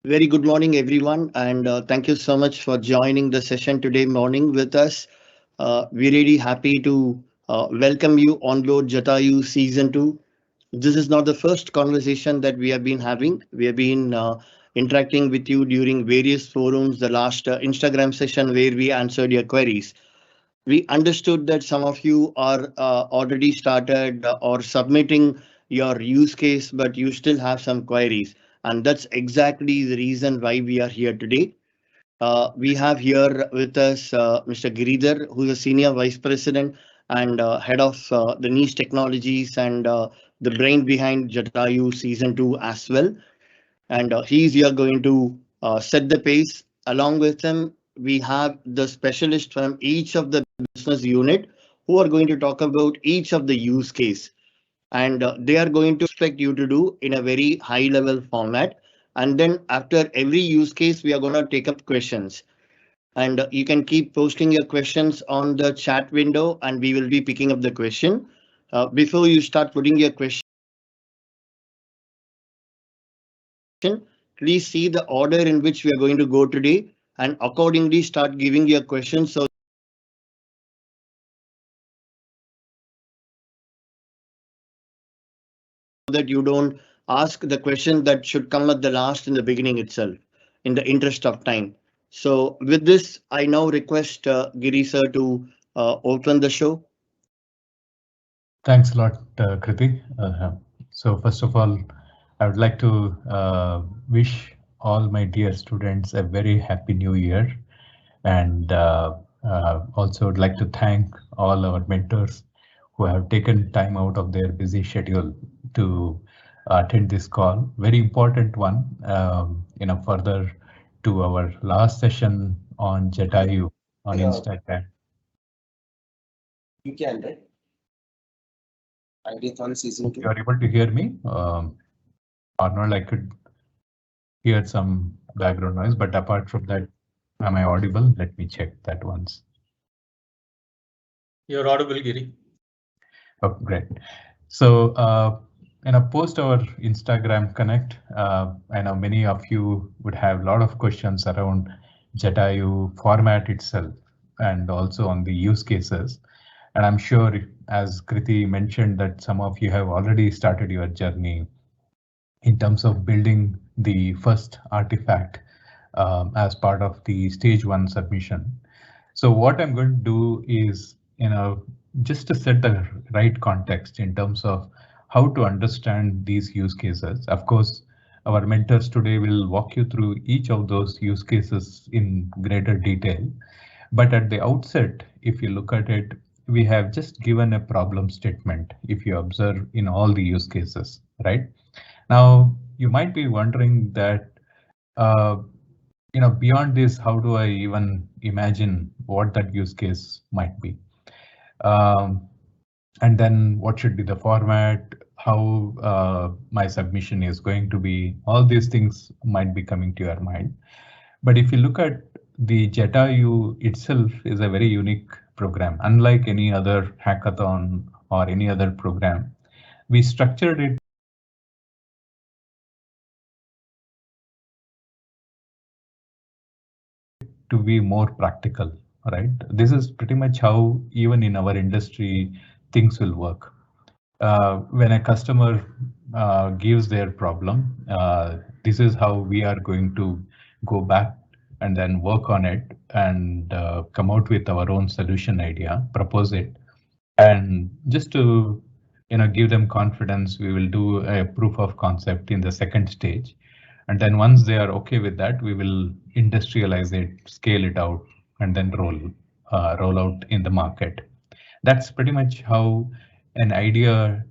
Very good morning, everyone, and thank you so much for joining the session today morning with us. We're really happy to welcome you on board Jatayu Season 2. This is not the first conversation that we have been having. We have been interacting with you during various forums, the last Instagram session where we answered your queries. We understood that some of you are already started or submitting your use case, but you still have some queries. And that's exactly the reason why we are here today. We have here with us Mr. Giridhar, who's a Senior Vice President and Head of the Niche Technologies and the brain behind Jatayu Season 2 as well. And he's here going to set the pace. Along with him, we have the specialist from each of the business unit who are going to talk about each of the use case, and they are going to expect you to do in a very high level format. And then after every use case, we are going to take up questions, and you can keep posting your questions on the chat window and we will be picking up the question. Before you start putting your question, please see the order in which we are going to go today and accordingly start giving your questions so that you don't ask the question that should come at the last in the beginning itself, in the interest of time. So with this, I now request Giri sir to open the show. Thanks a lot, Kriti. So first of all, I would like to wish all my dear students a very happy new year, and also would like to thank all our mentors who have taken time out of their busy schedule to attend this call. Very important one, further to our last session on Jatayu on Instagram. You can, right? Ideathon Season 2. You are able to hear me? Arnold, I could hear some background noise, but apart from that, am I audible? Let me check that once. You're audible, Giri. Oh, great. So, post our Instagram Connect, I know many of you would have a lot of questions around Jatayu format itself and also on the use cases. And I'm sure, as Kriti mentioned, that some of you have already started your journey in terms of building the first artifact as part of the stage 1 submission. So what I'm going to do is, just to set the right context in terms of how to understand these use cases. Of course, our mentors today will walk you through each of those use cases in greater detail. But at the outset, if you look at it, we have just given a problem statement if you observe in all the use cases, right? Now, you might be wondering that, beyond this, how do I even imagine what that use case might be? And then what should be the format, how my submission is going to be, all these things might be coming to your mind. But if you look at the Jatayu itself is a very unique program. Unlike any other hackathon or any other program, we structured it to be more practical, right? This is pretty much how even in our industry things will work. When a customer gives their problem, this is how we are going to go back and then work on it and come out with our own solution idea, propose it. And just to give them confidence, we will do a proof of concept in the second stage. And then once they are okay with that, we will industrialize it, scale it out, and then roll out in the market. That's pretty much how an idea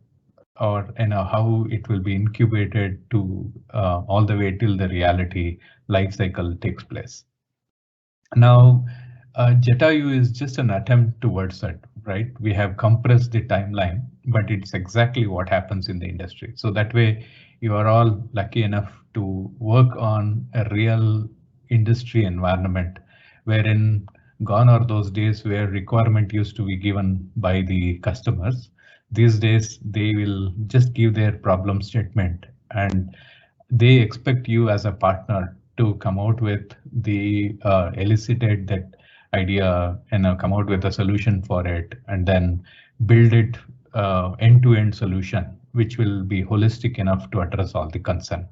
or how it will be incubated to all the way till the reality life cycle takes place. Now, Jatayu is just an attempt towards that, right? We have compressed the timeline, but it's exactly what happens in the industry. So that way, you are all lucky enough to work on a real industry environment wherein gone are those days where requirement used to be given by the customers. These days, they will just give their problem statement and they expect you as a partner to come out with the elicited that idea and come out with a solution for it, and then build it end-to-end solution, which will be holistic enough to address all the concern.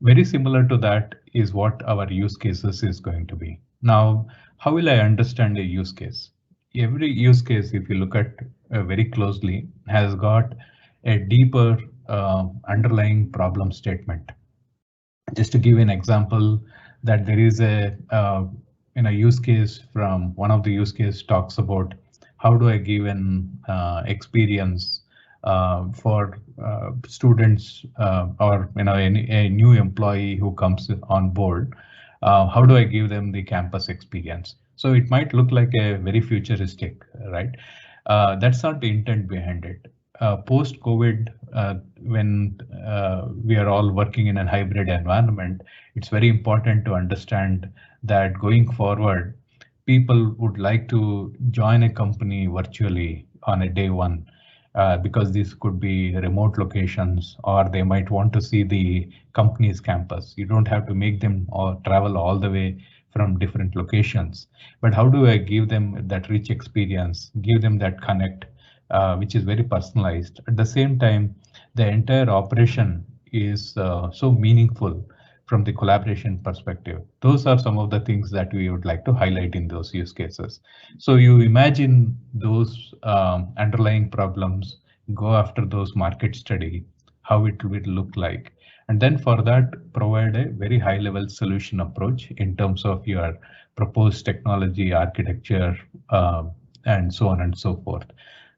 Very similar to that is what our use cases is going to be. Now, how will I understand a use case? Every use case, if you look at very closely, has got a deeper underlying problem statement. Just to give an example, that there is a in a use case from one of the use case talks about how do I give an experience for students or a new employee who comes on board. How do I give them the campus experience? So it might look like a very futuristic, right? That's not the intent behind it. Post-COVID, when we are all working in a hybrid environment, it's very important to understand that going forward, people would like to join a company virtually on a day one, because these could be remote locations, or they might want to see the company's campus. You don't have to make them or travel all the way from different locations. But how do I give them that rich experience, give them that connect, which is very personalized. At the same time, the entire operation is so meaningful from the collaboration perspective. Those are some of the things that we would like to highlight in those use cases. So you imagine those underlying problems, go after those market study, how it will look like. And then for that, provide a very high level solution approach in terms of your proposed technology, architecture, and so on and so forth.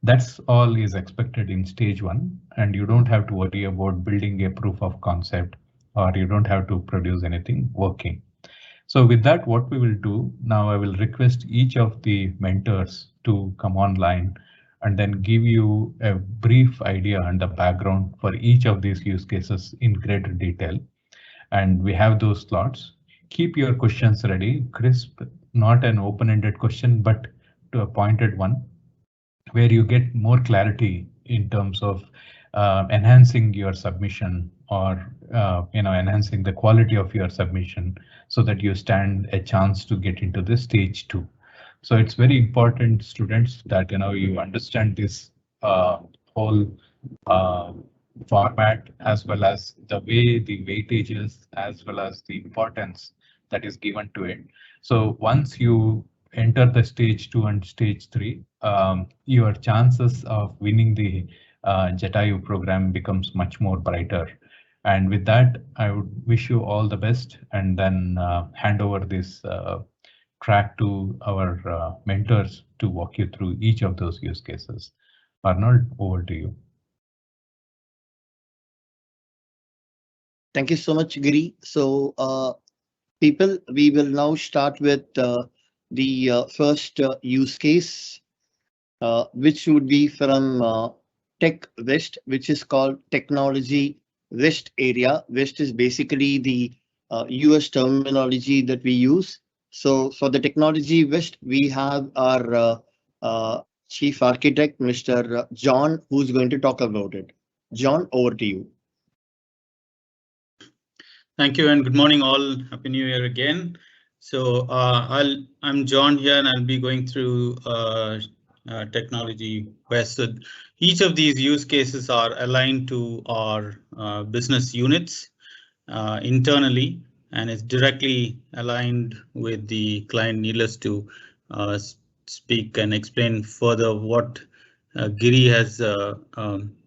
That's all is expected in stage one, and you don't have to worry about building a proof of concept, or you don't have to produce anything working. So with that, what we will do now, I will request each of the mentors to come online and then give you a brief idea and the background for each of these use cases in greater detail. And we have those slots. Keep your questions ready, crisp, not an open-ended question, but to a pointed one, where you get more clarity in terms of enhancing your submission, or enhancing the quality of your submission, so that you stand a chance to get into the stage 2. So it's very important, students, that you understand this whole format, as well as the way the weightages, as well as the importance that is given to it. So once you enter the stage 2 and stage 3, your chances of winning the Jatayu program becomes much more brighter. And with that, I would wish you all the best, and then hand over this track to our mentors to walk you through each of those use cases. Arnold, over to you. Thank you so much, Giri. So, people, we will now start with the first use case, which would be from Tech West, which is called Technology West Area. West is basically the US terminology that we use. So for the Technology West, we have our Chief Architect, Mr. John, who's going to talk about it. John, over to you. Thank you and good morning all. Happy New Year again. So I'm John here, and I'll be going through Technology West. So each of these use cases are aligned to our business units internally, and it's directly aligned with the client. Needless to speak and explain further what Giri has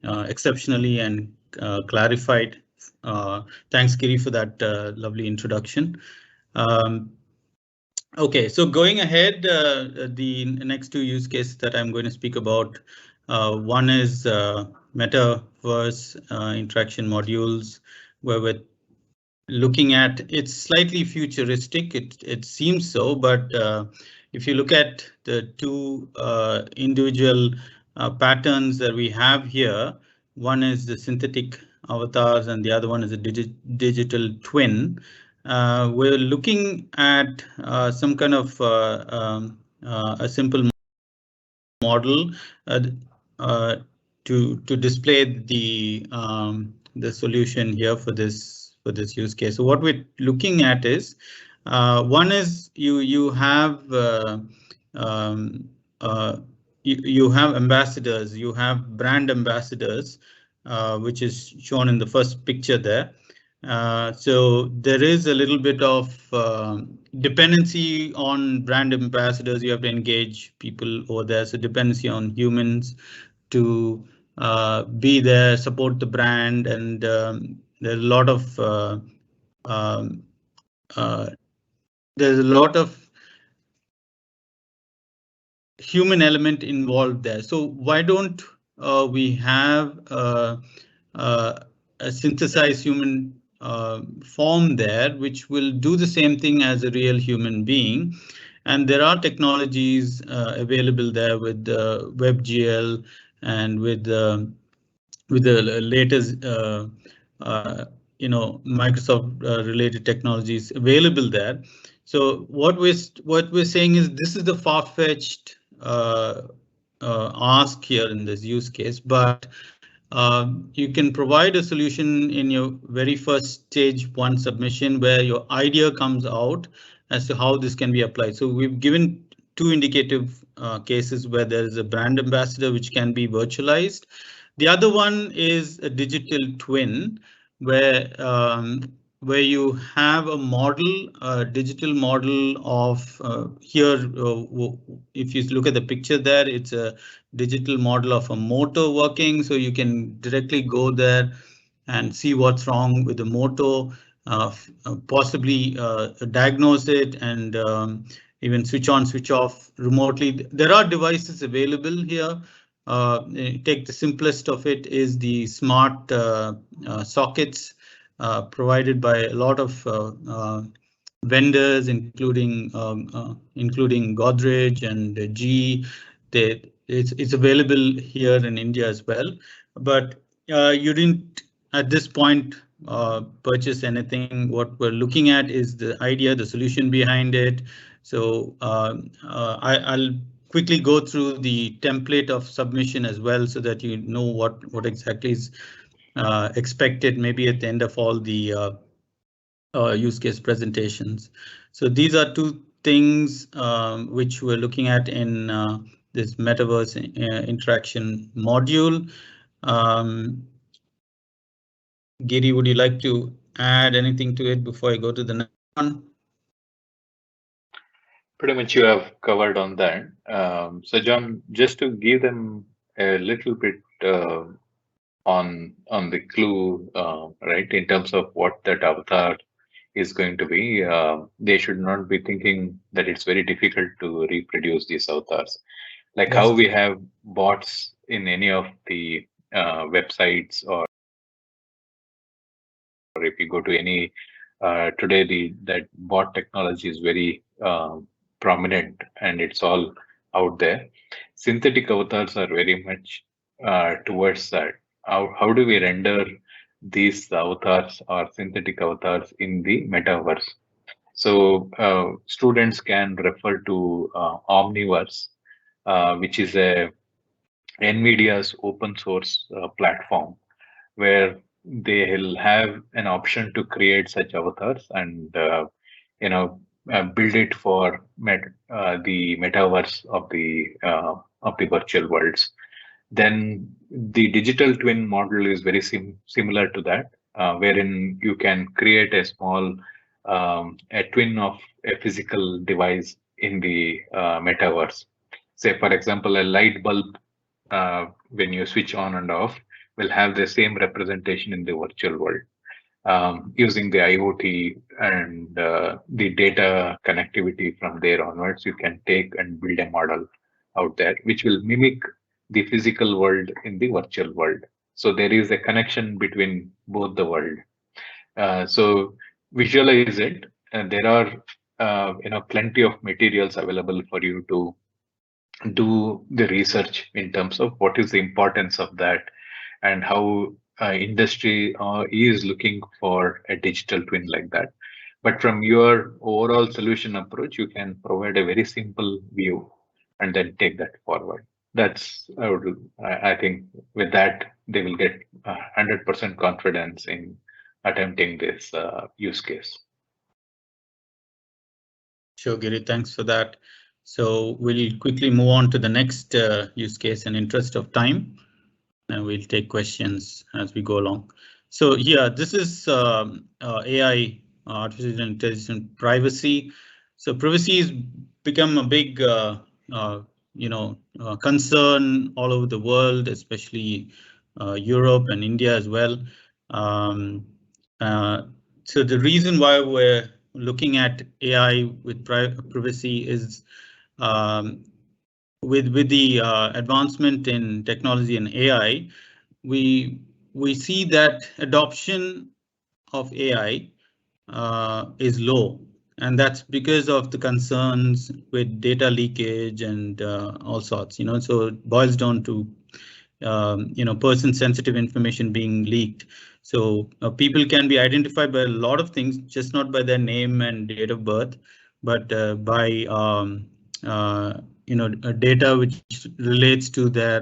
exceptionally and clarified. Thanks, Giri, for that lovely introduction. Okay, so going ahead, the next two use cases that I'm going to speak about, one is Metaverse interaction modules, where we're looking at, it's slightly futuristic, it seems so, but if you look at the two individual patterns that we have here, one is the synthetic avatars and the other one is a digital twin. We're looking at some kind of a simple model to display the solution here for this for this use case. So what we're looking at is one is you have you have ambassadors, you have brand ambassadors, which is shown in the first picture there. So there is a little bit of dependency on brand ambassadors. You have to engage people over there. So dependency on humans to be there, support the brand, and there's a lot of human element involved there. So why don't we have a synthesized human form there, which will do the same thing as a real human being? And there are technologies available there with WebGL and with the latest Microsoft related technologies available there. So what we're saying is this is the far-fetched ask here in this use case, but you can provide a solution in your very first stage one submission where your idea comes out as to how this can be applied. So we've given two indicative cases where there is a brand ambassador which can be virtualized. The other one is a digital twin where you have a model, a digital model of here. If you look at the picture there, it's a digital model of a motor working, so you can directly go there and see what's wrong with the motor, possibly diagnose it, and even switch on, switch off remotely. There are devices available here. Take the simplest of it is the smart sockets provided by a lot of vendors, including Godrej and GE. It's available here in India as well, but you didn't at this point purchase anything. What we're looking at is the idea, the solution behind it. So I'll quickly go through the template of submission as well, so that you know what exactly is expected, maybe at the end of all the use case presentations. So these are two things which we're looking at in this metaverse interaction module. Giri, would you like to add anything to it before I go to the next one? Pretty much you have covered on that. So John, just to give them a little bit on the clue, right, in terms of what that avatar is going to be, they should not be thinking that it's very difficult to reproduce these avatars. Like how we have bots in any of the websites, or if you go to any today, that bot technology is very prominent and it's all out there. Synthetic avatars are very much towards that. How do we render these avatars or synthetic avatars in the metaverse? So students can refer to Omniverse, which is a NVIDIA's open source platform, where they'll have an option to create such avatars and build it for the metaverse of the virtual worlds. Then the digital twin model is very similar to that, wherein you can create a small a twin of a physical device in the metaverse. Say, for example, a light bulb, when you switch on and off, will have the same representation in the virtual world. Using the IoT and the data connectivity from there onwards, you can take and build a model out there, which will mimic the physical world in the virtual world. So there is a connection between both the world. So visualize it, and there are plenty of materials available for you to do the research in terms of what is the importance of that and how industry is looking for a digital twin like that. But from your overall solution approach, you can provide a very simple view and then take that forward. That's, I think with that, they will get 100% confidence in attempting this use case. Sure, Giri, thanks for that. So we'll quickly move on to the next use case in interest of time, and we'll take questions as we go along. So yeah, this is AI, artificial intelligence privacy. So privacy has become a big concern all over the world, especially Europe and India as well. So the reason why we're looking at AI with privacy is with the advancement in technology and AI, we see that adoption of AI is low, and that's because of the concerns with data leakage and all sorts. So it boils down to person-sensitive information being leaked. So people can be identified by a lot of things, just not by their name and date of birth, but by data which relates to their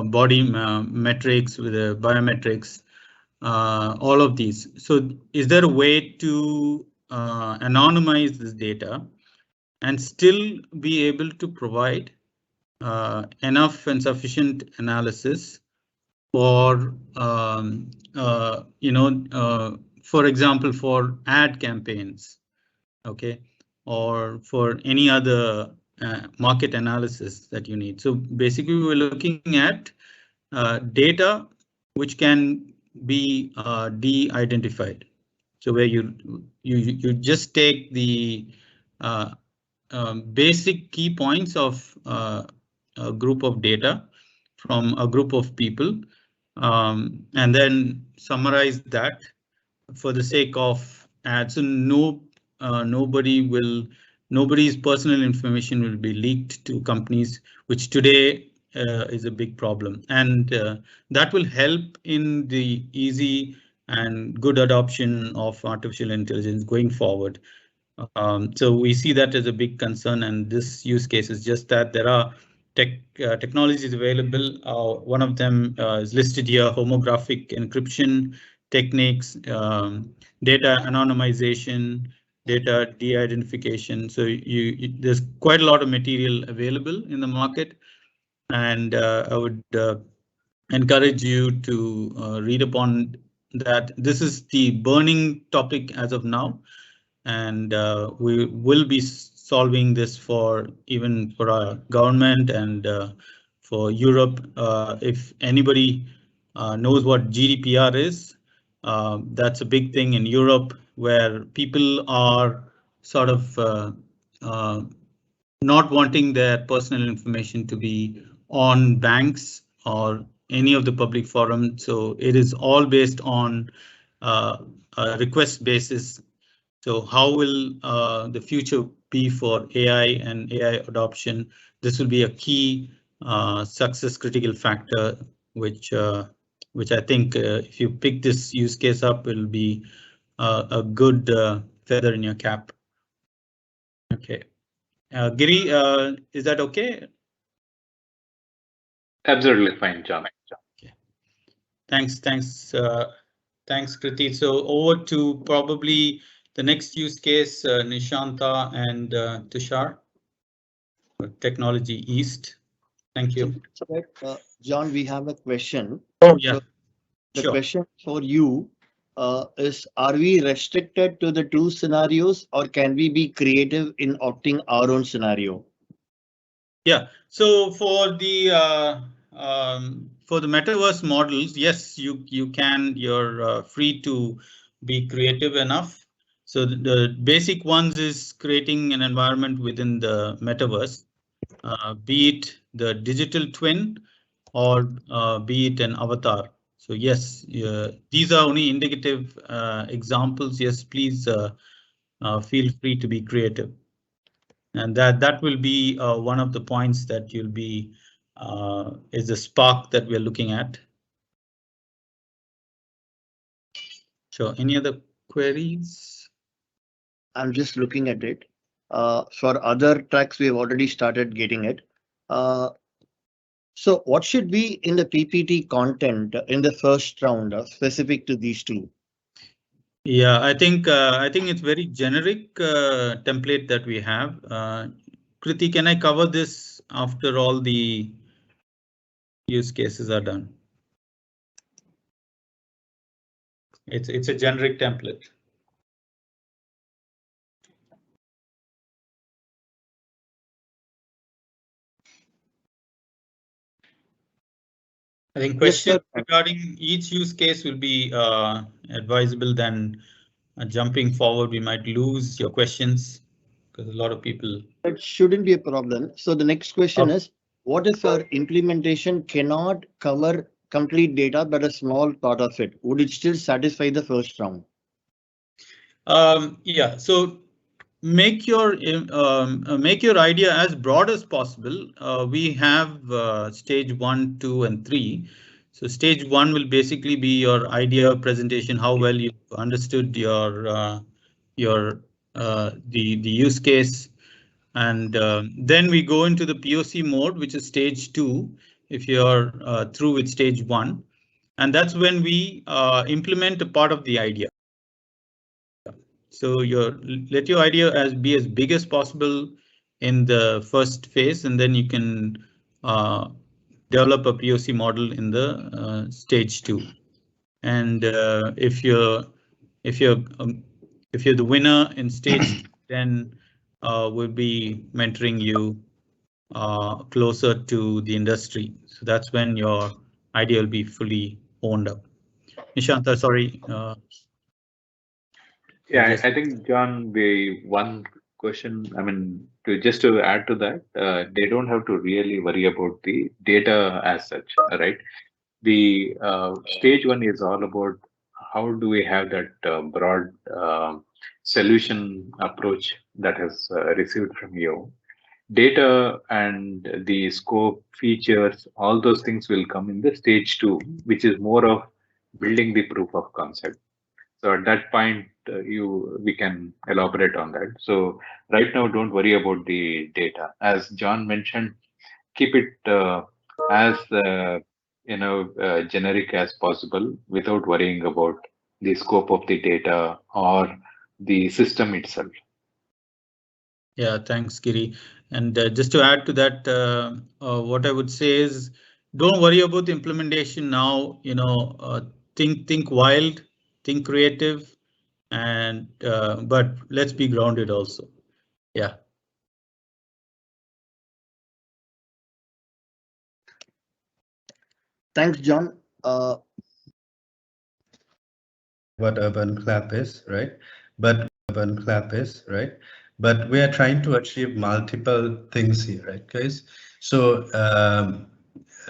body metrics, with the biometrics, all of these. So is there a way to anonymize this data and still be able to provide enough and sufficient analysis for, for example, for ad campaigns, okay, or for any other market analysis that you need? So basically, we're looking at data which can be de-identified. So where you just take the basic key points of a group of data from a group of people, and then summarize that for the sake of ads. So nobody's personal information will be leaked to companies, which today is a big problem, and that will help in the easy and good adoption of artificial intelligence going forward. So we see that as a big concern, and this use case is just that. There are technologies available. One of them is listed here: homographic encryption techniques, data anonymization, data de-identification. So there's quite a lot of material available in the market, and I would encourage you to read upon that. This is the burning topic as of now, and we will be solving this even for our government and for Europe. If anybody knows what GDPR is, that's a big thing in Europe, where people are sort of not wanting their personal information to be on banks or any of the public forums. So it is all based on a request basis. So how will the future be for AI and AI adoption? This will be a key success critical factor, which I think if you pick this use case up, it will be a good feather in your cap. Okay, Giri, is that okay? Absolutely fine, John. Okay. Thanks, Kriti. So over to probably the next use case, Nishanta and Tushar, Technology East. Thank you. So, John, we have a question. Oh, yeah. So the Sure. question for you is, are we restricted to the two scenarios, or can we be creative in opting our own scenario? Yeah, so for the metaverse models, yes, you can. You're free to be creative enough. So the basic ones is creating an environment within the metaverse, be it the digital twin or be it an avatar. So yes, these are only indicative examples. Yes, please feel free to be creative. And that will be one of the points that you'll be is the spark that we're looking at. Sure. Any other queries? I'm just looking at it. For other tracks, we have already started getting it. So what should be in the PPT content in the first round specific to these two? Yeah, I think it's very generic template that we have. Kriti, can I cover this after all the use cases are done? It's a generic template. I think questions regarding each use case will be advisable. Then jumping forward, we might lose your questions because a lot of people. That shouldn't be a problem. So the next question is, what if our implementation cannot cover complete data but a small part of it? Would it still satisfy the first round? Yeah, so make your idea as broad as possible. We have stage 1, 2, and 3. So stage 1 will basically be your idea presentation, how well you understood your the use case, and then we go into the POC mode, which is stage 2. If you're through with stage 1, and that's when we implement a part of the idea. So let your idea be as big as possible in the first phase, and then you can develop a POC model in the stage 2. And if you're the winner in stage 2, then we'll be mentoring you closer to the industry. So that's when your idea will be fully owned up. Nishanta, sorry. Yeah, I think, John, the one question, I mean, just to add to that, they don't have to really worry about the data as such, right? The stage 1 is all about how do we have that broad solution approach that has received from you. Data and the scope, features, all those things will come in the stage 2, which is more of building the proof of concept. So at that point, we can elaborate on that. So right now, don't worry about the data. As John mentioned, keep it as generic as possible without worrying about the scope of the data or the system itself. Yeah, thanks, Giri. And just to add to that, what I would say is, don't worry about the implementation now. Think wild, think creative, and but let's be grounded also. Yeah. Thanks, John. What UrbanClap is, right? But UrbanClap is, right? But we are trying to achieve multiple things here, right, guys? So,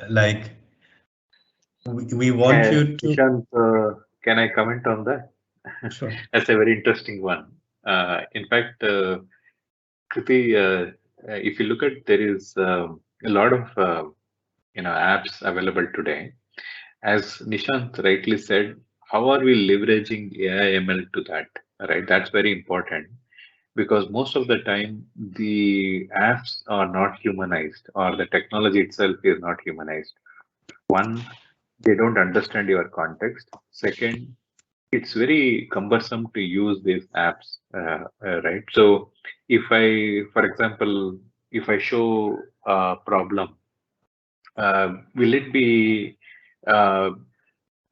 like, we want you to. Nishant, can I comment on that? Sure. That's a very interesting one. In fact, Kriti, if you look at, there is a lot of apps available today. As Nishant rightly said, how are we leveraging AI ML to that? Right, that's very important, because most of the time the apps are not humanized, or the technology itself is not humanized. One, they don't understand your context. Second, it's very cumbersome to use these apps, right? So if for example, if I show a problem, will it be,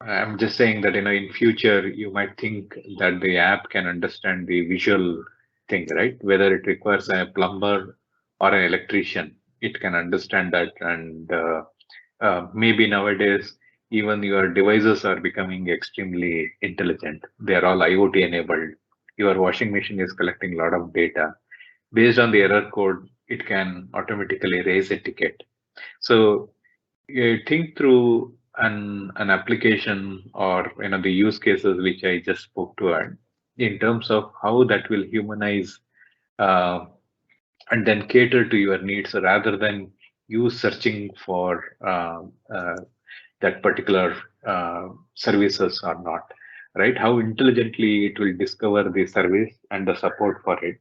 I'm just saying that, in future, you might think that the app can understand the visual thing, right? Whether it requires a plumber or an electrician, it can understand that. And maybe nowadays, even your devices are becoming extremely intelligent. They are all IoT enabled. Your washing machine is collecting a lot of data. Based on the error code, it can automatically raise a ticket. So think through an application, or the use cases which I just spoke to, in terms of how that will humanize and then cater to your needs, rather than you searching for that particular services or not, right? How intelligently it will discover the service and the support for it,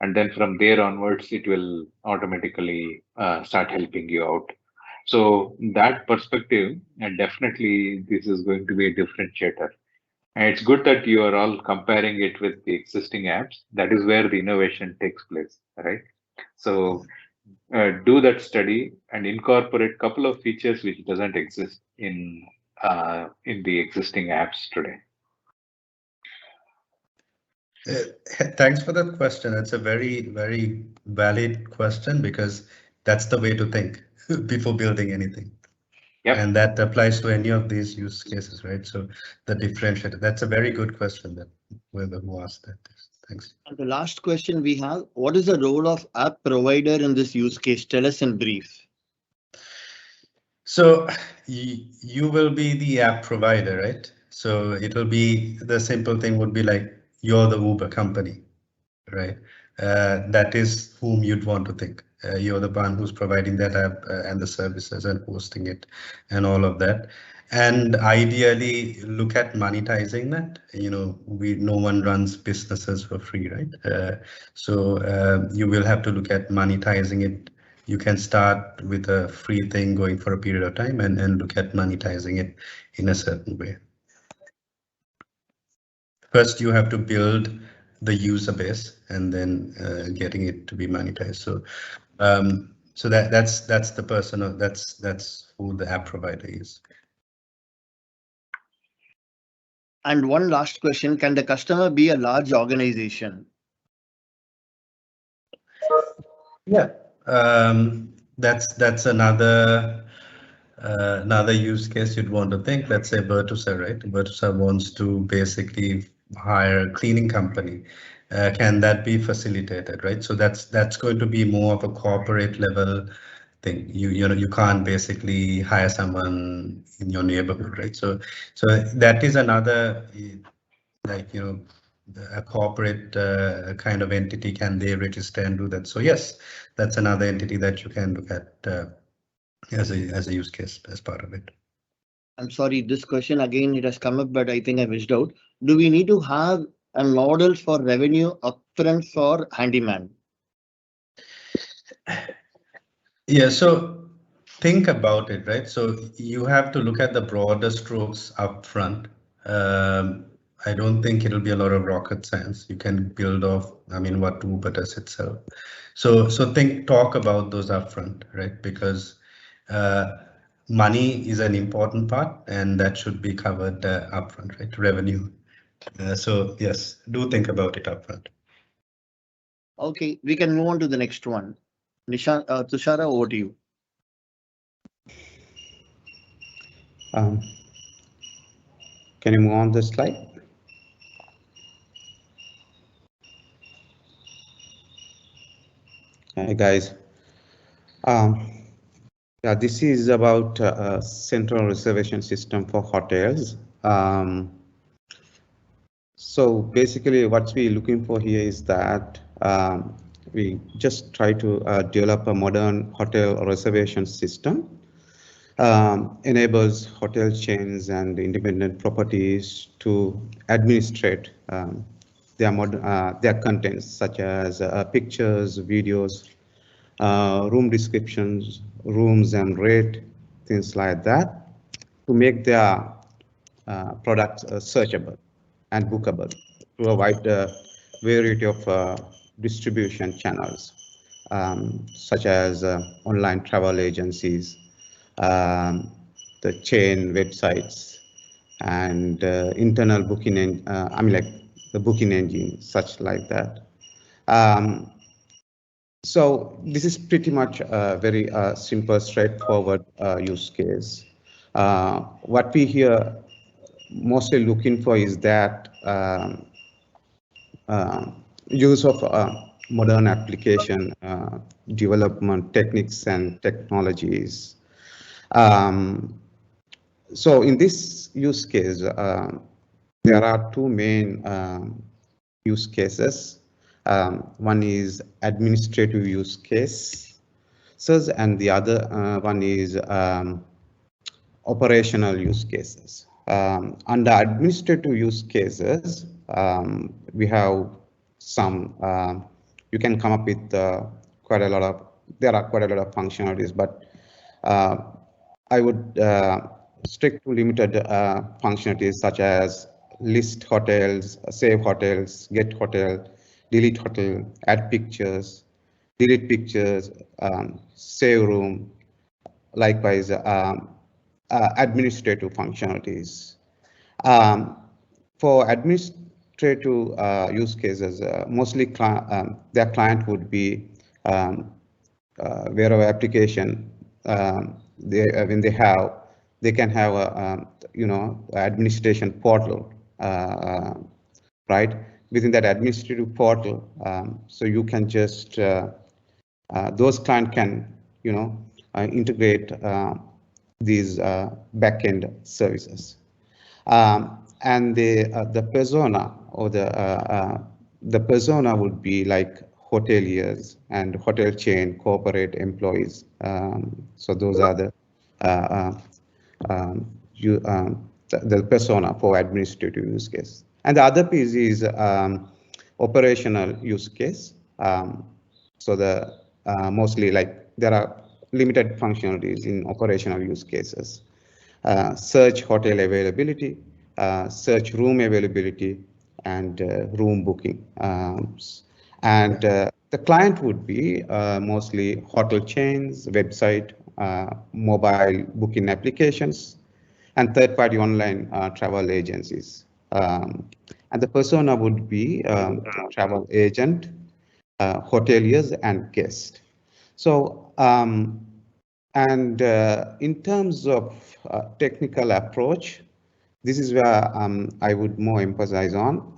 and then from there onwards it will automatically start helping you out. So that perspective, definitely this is going to be a differentiator. And it's good that you are all comparing it with the existing apps. That is where the innovation takes place, right? So do that study and incorporate couple of features which doesn't exist in the existing apps today. Thanks for that question. It's a very, very valid question because that's the way to think before building anything. Yep. And that applies to any of these use cases, right? So the differentiator, that's a very good question that who asked that. Thanks. And the last question we have, what is the role of app provider in this use case? Tell us in brief. So you will be the app provider, right? So it will be, the simple thing would be like, you're the Uber company, right? That is whom you'd want to think. You're the one who's providing that app and the services and hosting it and all of that. And ideally look at monetizing that. You know, no one runs businesses for free, right? So you will have to look at monetizing it. You can start with a free thing going for a period of time and look at monetizing it in a certain way. First, you have to build the user base and then getting it to be monetized. So, so that's the person. That's who the app provider is. And one last question, can the customer be a large organization? Yeah, that's another use case you'd want to think. Let's say Virtusa, right? Virtusa wants to basically hire a cleaning company. Can that be facilitated, right? So that's going to be more of a corporate level thing. You know, you can't basically hire someone in your neighborhood, right? So that is another, like, you know, a corporate kind of entity. Can they register and do that? So yes, that's another entity that you can look at as a use case as part of it. I'm sorry, this question again, it has come up, but I think I missed out. Do we need to have a model for revenue upfront for handyman? Yeah, so think about it, right? So you have to look at the broader strokes up front. I don't think it'll be a lot of rocket science. You can build off, I mean, what Uber does itself. So talk about those upfront, right? Because money is an important part and that should be covered upfront, right? Revenue. So yes, do think about it upfront. Okay, we can move on to the next one. Tushara, over to you. Can you move on the slide? Hi guys. Yeah, this is about a central reservation system for hotels. So basically what we're looking for here is that we just try to develop a modern hotel reservation system. Enables hotel chains and independent properties to administrate their contents, such as pictures, videos, room descriptions, rooms and rate, things like that, to make their products searchable and bookable through a wide variety of distribution channels, such as online travel agencies, the chain websites, and internal booking, like the booking engine, such like that. So this is pretty much a very simple, straightforward use case. What we here mostly looking for is that use of modern application development techniques and technologies. So in this use case, there are two main use cases. One is administrative use cases, and the other one is operational use cases. Under administrative use cases, we have some, you can come up with there are quite a lot of functionalities, but I would stick to limited functionalities such as list hotels, save hotels, get hotel, delete hotel, add pictures, delete pictures, save room, likewise administrative functionalities. For administrative use cases, mostly their client would be wherever application when they can have a administration portal, right? Within that administrative portal, so you can just those client can integrate these backend services. And the persona or the persona would be like hoteliers and hotel chain corporate employees. So those are the the persona for administrative use case. And the other piece is operational use case. So the mostly like there are limited functionalities in operational use cases. Search hotel availability, search room availability, and room booking. And the client would be mostly hotel chains, website, mobile booking applications, and third-party online travel agencies. And the persona would be travel agent, hoteliers, and guest. So, and in terms of technical approach, this is where I would more emphasize on.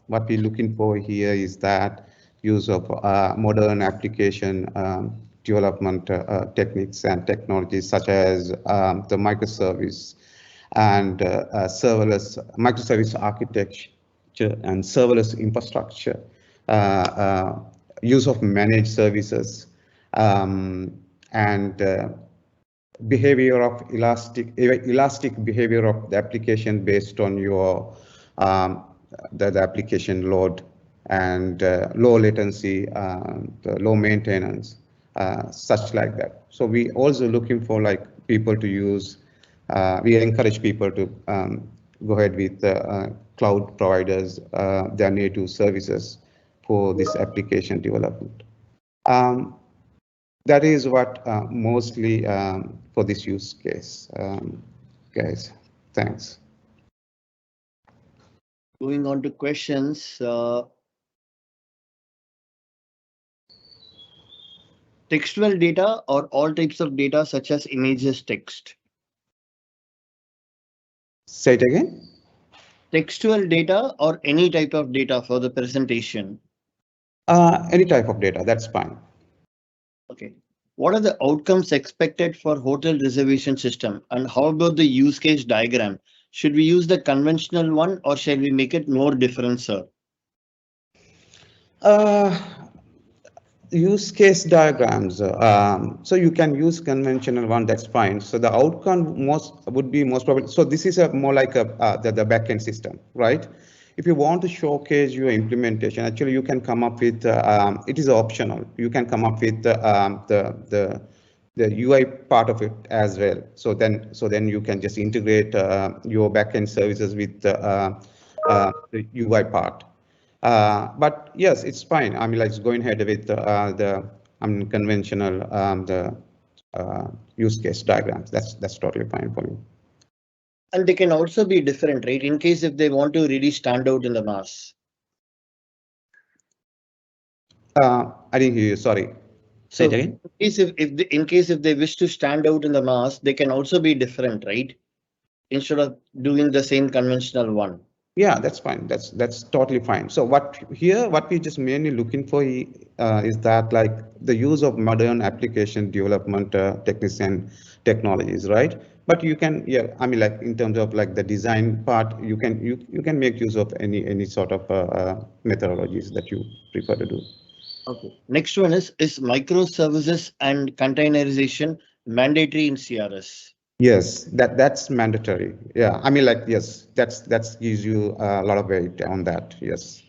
What we're looking for here is that use of modern application development techniques and technologies such as the microservice and serverless microservice architecture and serverless infrastructure, use of managed services, and behavior of elastic behavior of the application based on your the application load and low latency, the low maintenance, such like that. So we also looking for like people to use. We encourage people to go ahead with cloud providers, their native services for this application development. That is what mostly for this use case, guys. Thanks. Moving on to questions. Textual data or all types of data such as images, text? Say it again. Textual data or any type of data for the presentation? Any type of data, that's fine. Okay. What are the outcomes expected for hotel reservation system, and how about the use case diagram? Should we use the conventional one or shall we make it more different, sir? Use case diagrams. So you can use conventional one, that's fine. So the outcome would be most probably. So this is more like the backend system, right? If you want to showcase your implementation, actually you can come up with. It is optional. You can come up with the UI part of it as well. So then you can just integrate your backend services with the UI part. But yes, it's fine. I mean, like going ahead with the conventional the use case diagrams. That's totally fine for me. And they can also be different, right? In case if they want to really stand out in the mass. I didn't hear you. Sorry. Say it again. In case if they wish to stand out in the mass, they can also be different, right? Instead of doing the same conventional one. Yeah, that's fine. That's totally fine. So what we just mainly looking for is that like the use of modern application development techniques and technologies, right? But you can, yeah, I mean, like in terms of like the design part, you can make use of any sort of methodologies that you prefer to do. Okay. Next one is microservices and containerization mandatory in CRS? Yes, that's mandatory. Yeah, I mean, like, yes, that gives you a lot of weight on that. Yes.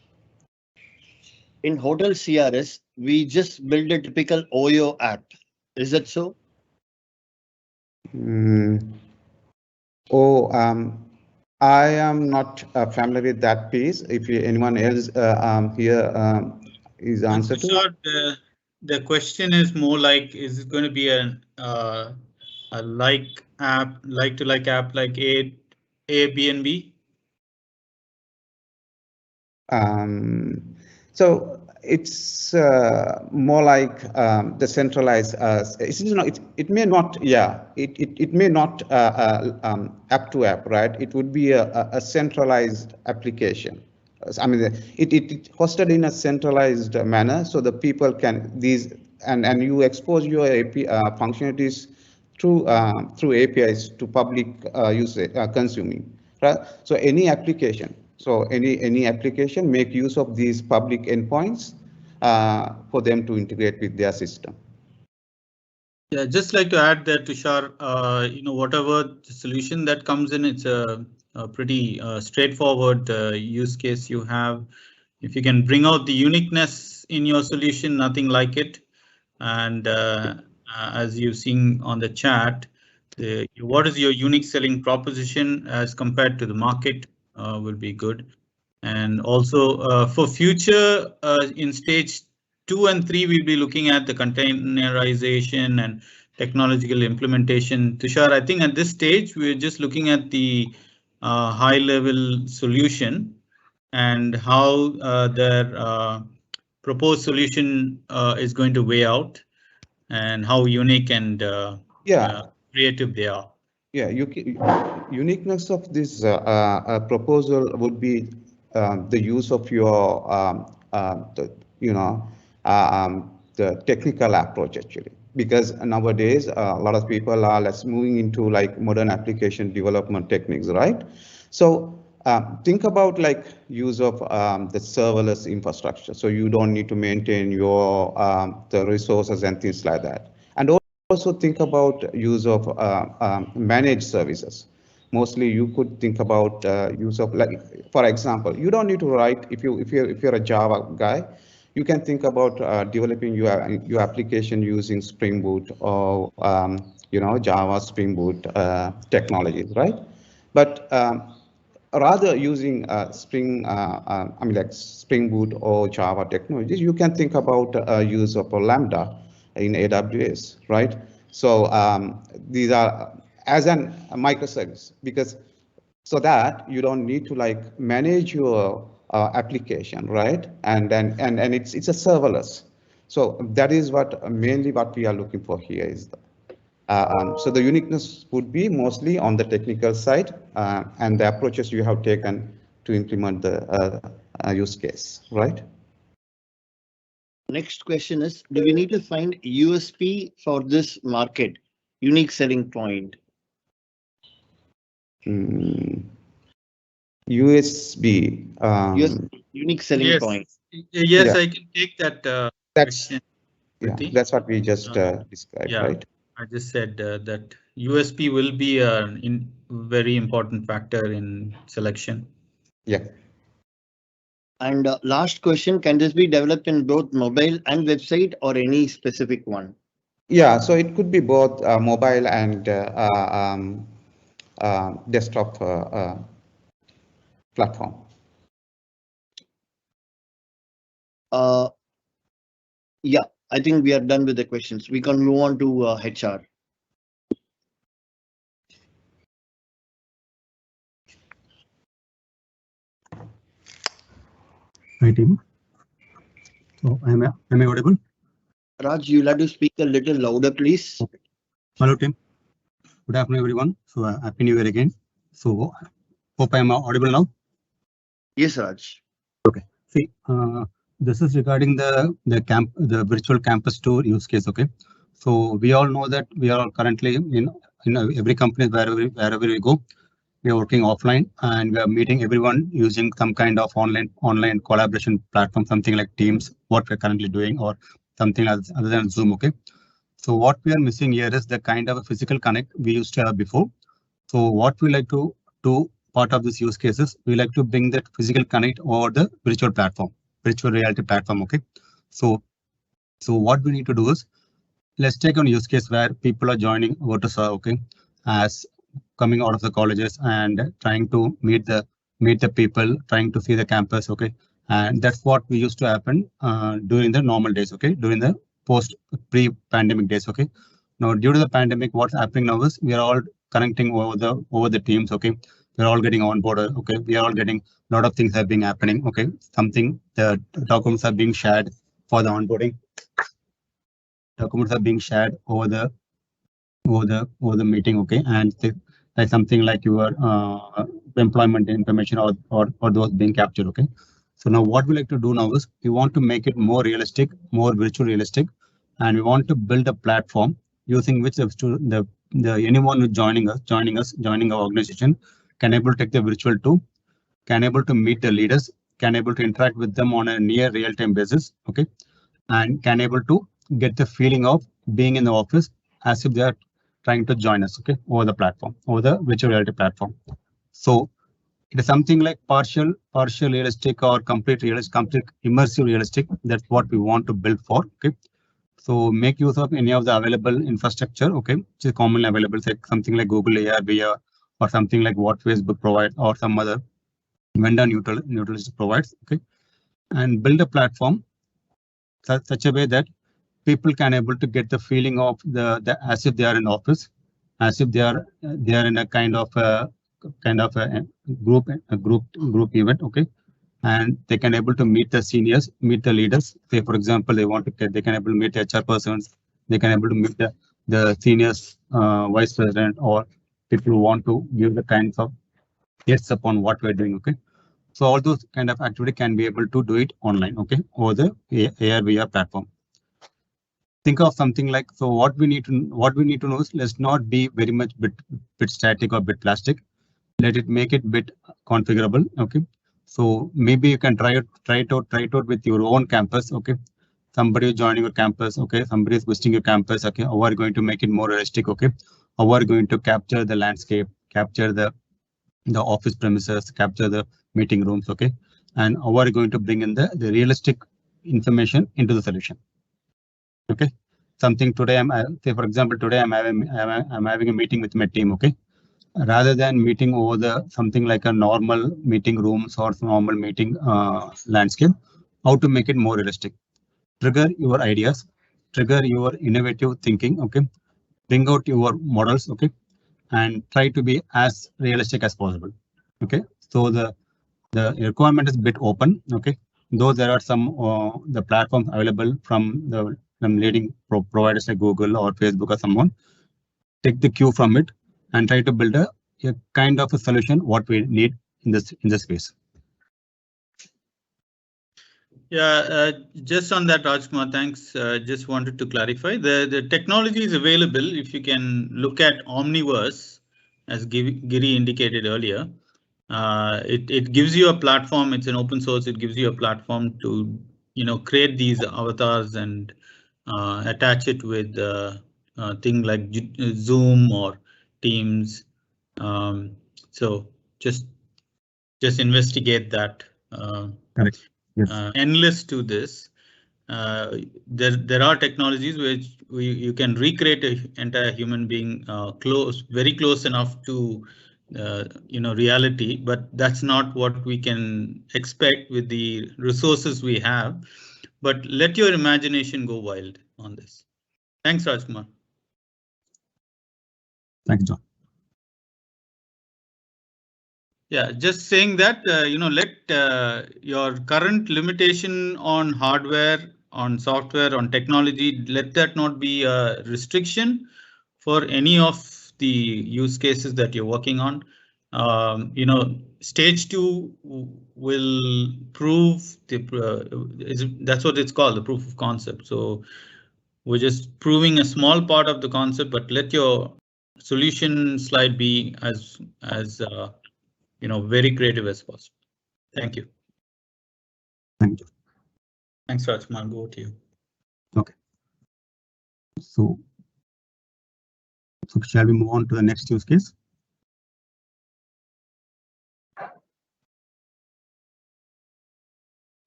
In hotel CRS, we just build a typical OYO app. Is that so? I am not familiar with that piece. If anyone else here is answer to Tushar, the question is more like, is it going to be a like app, like to like app like Airbnb? So it's more like the centralized. It's not. It may not. Yeah. It may not app to app, right? It would be a centralized application. I mean, it hosted in a centralized manner, so the people can these and you expose your API functionalities through APIs to public user consuming, right? So any application. So any application make use of these public endpoints for them to integrate with their system. Yeah, just like to add that, Tushar, whatever the solution that comes in, it's a pretty straightforward use case you have. If you can bring out the uniqueness in your solution, nothing like it. And as you've seen on the chat, what is your unique selling proposition as compared to the market will be good. And also for future in stage 2 and 3, we'll be looking at the containerization and technological implementation. Tushar, I think at this stage, we're just looking at the high level solution and how their proposed solution is going to weigh out and how unique and creative they are. Yeah, uniqueness of this proposal would be the use of your the technical approach actually, because nowadays a lot of people are moving into like modern application development techniques, right? So think about like use of the serverless infrastructure, so you don't need to maintain your the resources and things like that. And also think about use of managed services. Mostly you could think about use of, like, for example, you don't need to write, if you're a Java guy, you can think about developing your application using Spring Boot or Java Spring Boot technologies, right? But rather using Spring Boot or Java technologies, you can think about use of Lambda in AWS, right? So these are as an microservice, because so that you don't need to like manage your application, right? And it's a serverless. So that is what mainly what we are looking for here is so the uniqueness would be mostly on the technical side and the approaches you have taken to implement the use case, right? Next question is, do we need to find USP for this market, unique selling point? USB. Unique selling point. Yes, yeah. I can take that question. That's what we just described, yeah. Right? I just said that USP will be a very important factor in selection. Yeah. And last question, can this be developed in both mobile and website or any specific one? Yeah, so it could be both mobile and desktop platform. Yeah, I think we are done with the questions. We can move on to HR. Hi team. So am I audible? Raj, you'll have to speak a little louder, please. Okay. Hello team. Good afternoon everyone. So happy new year again. So hope I am audible now. Yes, Raj. Okay. See, this is regarding the virtual campus tour use case. Okay. So we all know that we are currently in every company wherever we go, we are working offline and we are meeting everyone using some kind of online collaboration platform, something like Teams, what we're currently doing, or something other than Zoom. Okay. So what we are missing here is the kind of a physical connect we used to have before. So what we like to do part of this use cases, we like to bring that physical connect over the virtual platform, virtual reality platform. Okay. So what we need to do is let's take on use case where people are joining Virtusa, okay, as coming out of the colleges and trying to meet the people, trying to see the campus, okay, and that's what we used to happen during the normal days, okay, during the pre-pandemic days, okay. Now due to the pandemic, what's happening now is we are all connecting over the teams, okay. We're all getting on board, okay. We are all getting a lot of things have been happening, okay. Something the documents are being shared for the onboarding. Documents are being shared over the meeting, okay, and like something like your employment information or those being captured, okay. So now what we like to do now is we want to make it more realistic, more virtual realistic, and we want to build a platform using which the anyone who's joining our organization can able to take the virtual tool, can able to meet the leaders, can able to interact with them on a near real-time basis, okay, and can able to get the feeling of being in the office as if they are trying to join us, okay, over the platform, over the virtual reality platform. So it is something like partial realistic or complete immersive realistic. That's what we want to build for, okay. So make use of any of the available infrastructure, okay, which is commonly available, like something like Google AR, VR, or something like what Facebook provides, or some other vendor neutralist provides, okay, and build a platform such a way that people can able to get the feeling of the as if they are in office, as if they are in a kind of a group event, okay, and they can able to meet the seniors, meet the leaders. Say for example, they can able to meet HR persons, they can able to meet the seniors, vice president, or people who want to give the kinds of heads up on what we're doing, okay. So all those kind of activity can be able to do it online, okay, over the AR VR platform. Think of something like, so what we need to know is, let's not be very much bit static or bit plastic. Let it make it bit configurable, okay. So maybe you can try it out with your own campus, okay. Somebody is joining your campus, okay. Somebody is visiting your campus, okay. How are you going to make it more realistic, okay? How are you going to capture the landscape, capture the office premises, capture the meeting rooms, okay? And how are you going to bring in the realistic information into the solution? Okay, something today say for example, today I'm having a meeting with my team, okay. Rather than meeting over the something like a normal meeting rooms or normal meeting landscape, how to make it more realistic? Trigger your ideas, trigger your innovative thinking, okay. Bring out your models, okay, and try to be as realistic as possible, okay. So the requirement is a bit open, okay. Though there are some the platforms available from leading providers like Google or Facebook or someone, take the cue from it and try to build a kind of a solution what we need in this space. Yeah, just on that, Rajkumar, thanks. Just wanted to clarify the technology is available. If you can look at Omniverse, as Giri indicated earlier, it gives you a platform. It's an open source. It gives you a platform to create these avatars and attach it with thing like Zoom or Teams. So just investigate that. Correct. Yes. Endless to this. There are technologies which you can recreate an entire human being very close enough to reality, but that's not what we can expect with the resources we have. But let your imagination go wild on this. Thanks, Rajkumar. Thanks, John. Yeah, just saying that, let your current limitation on hardware, on software, on technology, let that not be a restriction for any of the use cases that you're working on. Stage 2 will prove that's what it's called, the proof of concept. So we're just proving a small part of the concept, but let your solution slide be as very creative as possible. Thank you. Thank you. Thanks, Rajkumar. Go to you. Okay. So shall we move on to the next use case?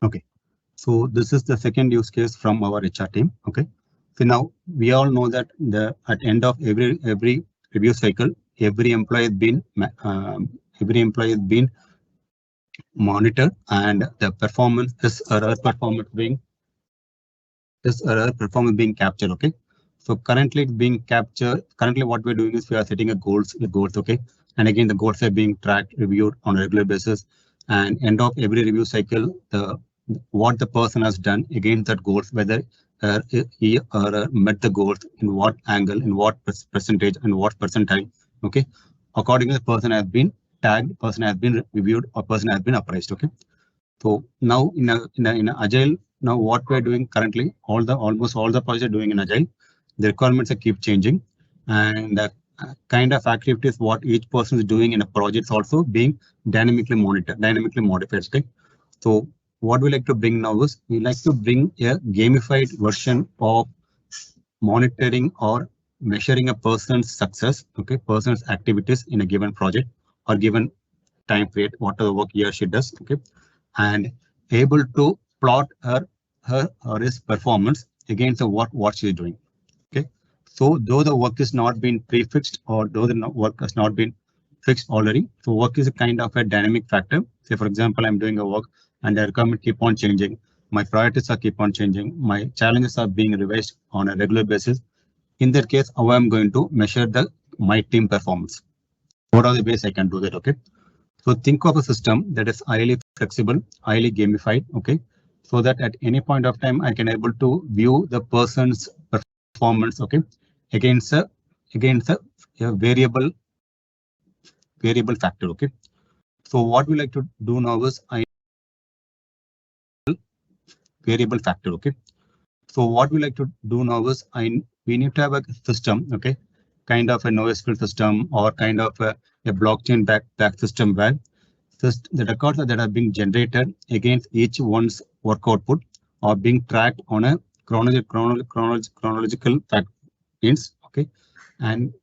Okay. So this is the second use case from our HR team. Okay. So now we all know that at end of every review cycle, every employee has been monitored, and the performance is error performance being captured. Okay, so currently it's being captured. Currently what we're doing is we are setting a goals. Okay, and again the goals are being tracked, reviewed on a regular basis, and end of every review cycle, what the person has done against that goals, whether he or her met the goals, in what angle, in what percentage, and what percentile. Okay, accordingly the person has been tagged, person has been reviewed, or person has been appraised. Okay, so now in a agile, now what we're doing currently, almost all the projects are doing in agile. The requirements keep changing, and kind of activities what each person is doing in a project is also being dynamically monitored, dynamically modified. Okay, so what we like to bring now is we like to bring a gamified version of monitoring or measuring a person's success, okay, person's activities in a given project or given time period, whatever work he or she does, okay, and able to plot her or his performance against the what she's doing. Okay, so though the work is not been prefixed, or though the work has not been fixed already, so work is a kind of a dynamic factor. Say for example, I'm doing a work and the requirement keep on changing, my priorities are keep on changing, my challenges are being revised on a regular basis. In that case, how I'm going to measure my team performance? What are the ways I can do that? Okay, so think of a system that is highly flexible, highly gamified, okay, so that at any point of time I can able to view the person's performance, okay, against a variable factor. Okay, so what we like to do now is variable factor. Okay, so what we like to do now is we need to have a system, okay, kind of a NoSQL system or kind of a blockchain back system where the records that are being generated against each one's work output are being tracked on a chronological fact means, okay, and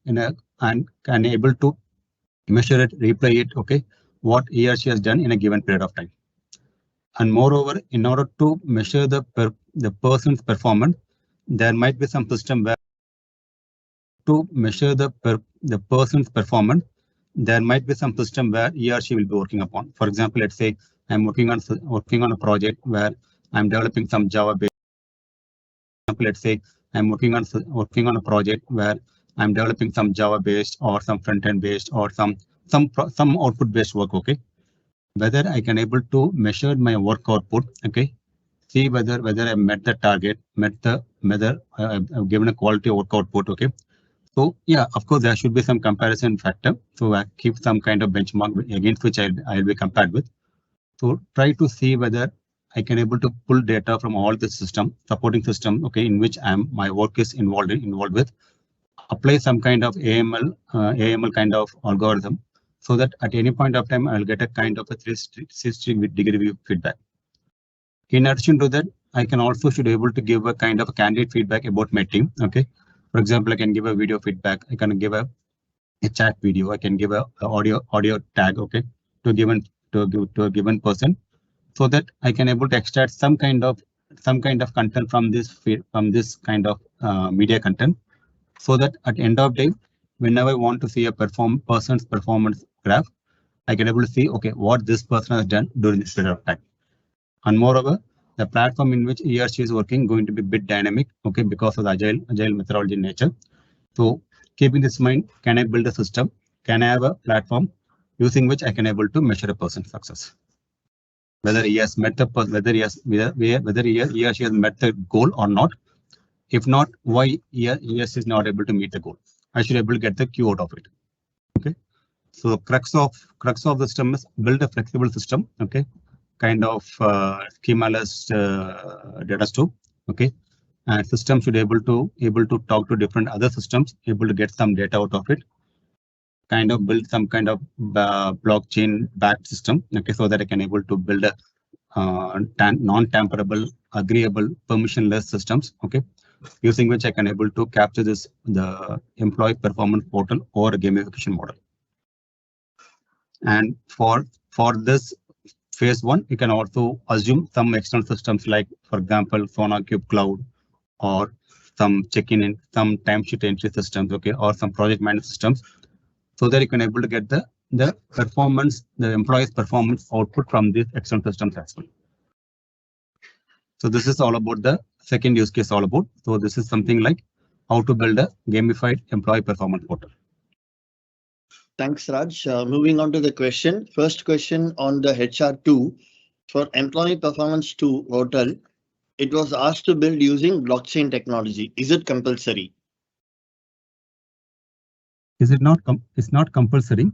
can able to measure it, replay it, okay, what he or she has done in a given period of time. And moreover, in order to measure the person's performance, there might be some system where to measure the person's performance, there might be some system where he or she will be working upon. For example, let's say I'm working on a project where I'm developing some Java based. Let's say I'm working on a project where I'm developing some Java based or some front end based or some output based work. Okay, whether I can able to measure my work output. Okay, see whether I met the target, whether I've given a quality work output. Okay. So yeah, of course, there should be some comparison factor. So I keep some kind of benchmark against which I'll be compared with. So try to see whether I can able to pull data from all the supporting system, okay, in which my work is involved with, apply some kind of AML kind of algorithm, so that at any point of time I'll get a kind of a 360-degree view feedback. In addition to that, I can also should be able to give a kind of a candid feedback about my team. Okay. For example, I can give a video feedback. I can give a chat video. I can give a audio tag, okay, to a given person, so that I can able to extract some kind of content from this kind of media content, so that at the end of the day, whenever I want to see a person's performance graph, I can able to see, okay, what this person has done during this period of time. And moreover, the platform in which he or she is working going to be a bit dynamic, okay, because of the agile methodology nature. So keeping this in mind, can I build a system? Can I have a platform using which I can able to measure a person's success? Whether he has met the whether he or she has met the goal or not. If not, why he or she is not able to meet the goal? I should be able to get the Q out of it. Okay. So the crux of the system is build a flexible system. Okay. Kind of schemaless data store. Okay, and system should able to talk to different other systems, able to get some data out of it. Kind of build some kind of blockchain backed system. Okay, so that I can able to build a non-tamperable, agreeable, permissionless systems. Okay, using which I can able to capture the employee performance portal or a gamification model. And for this phase one, you can also assume some external systems like, for example, SonarQube Cloud or some check-in and some timesheet entry systems, okay, or some project management systems, so that you can able to get the performance, the employees' performance output from these external systems as well. So this is all about the second use case all about. So this is something like how to build a gamified employee performance portal. Thanks, Raj. Moving on to the question. First question on the HR2 for employee performance 2 portal. It was asked to build using blockchain technology. Is it compulsory? Is it not? It's not compulsory,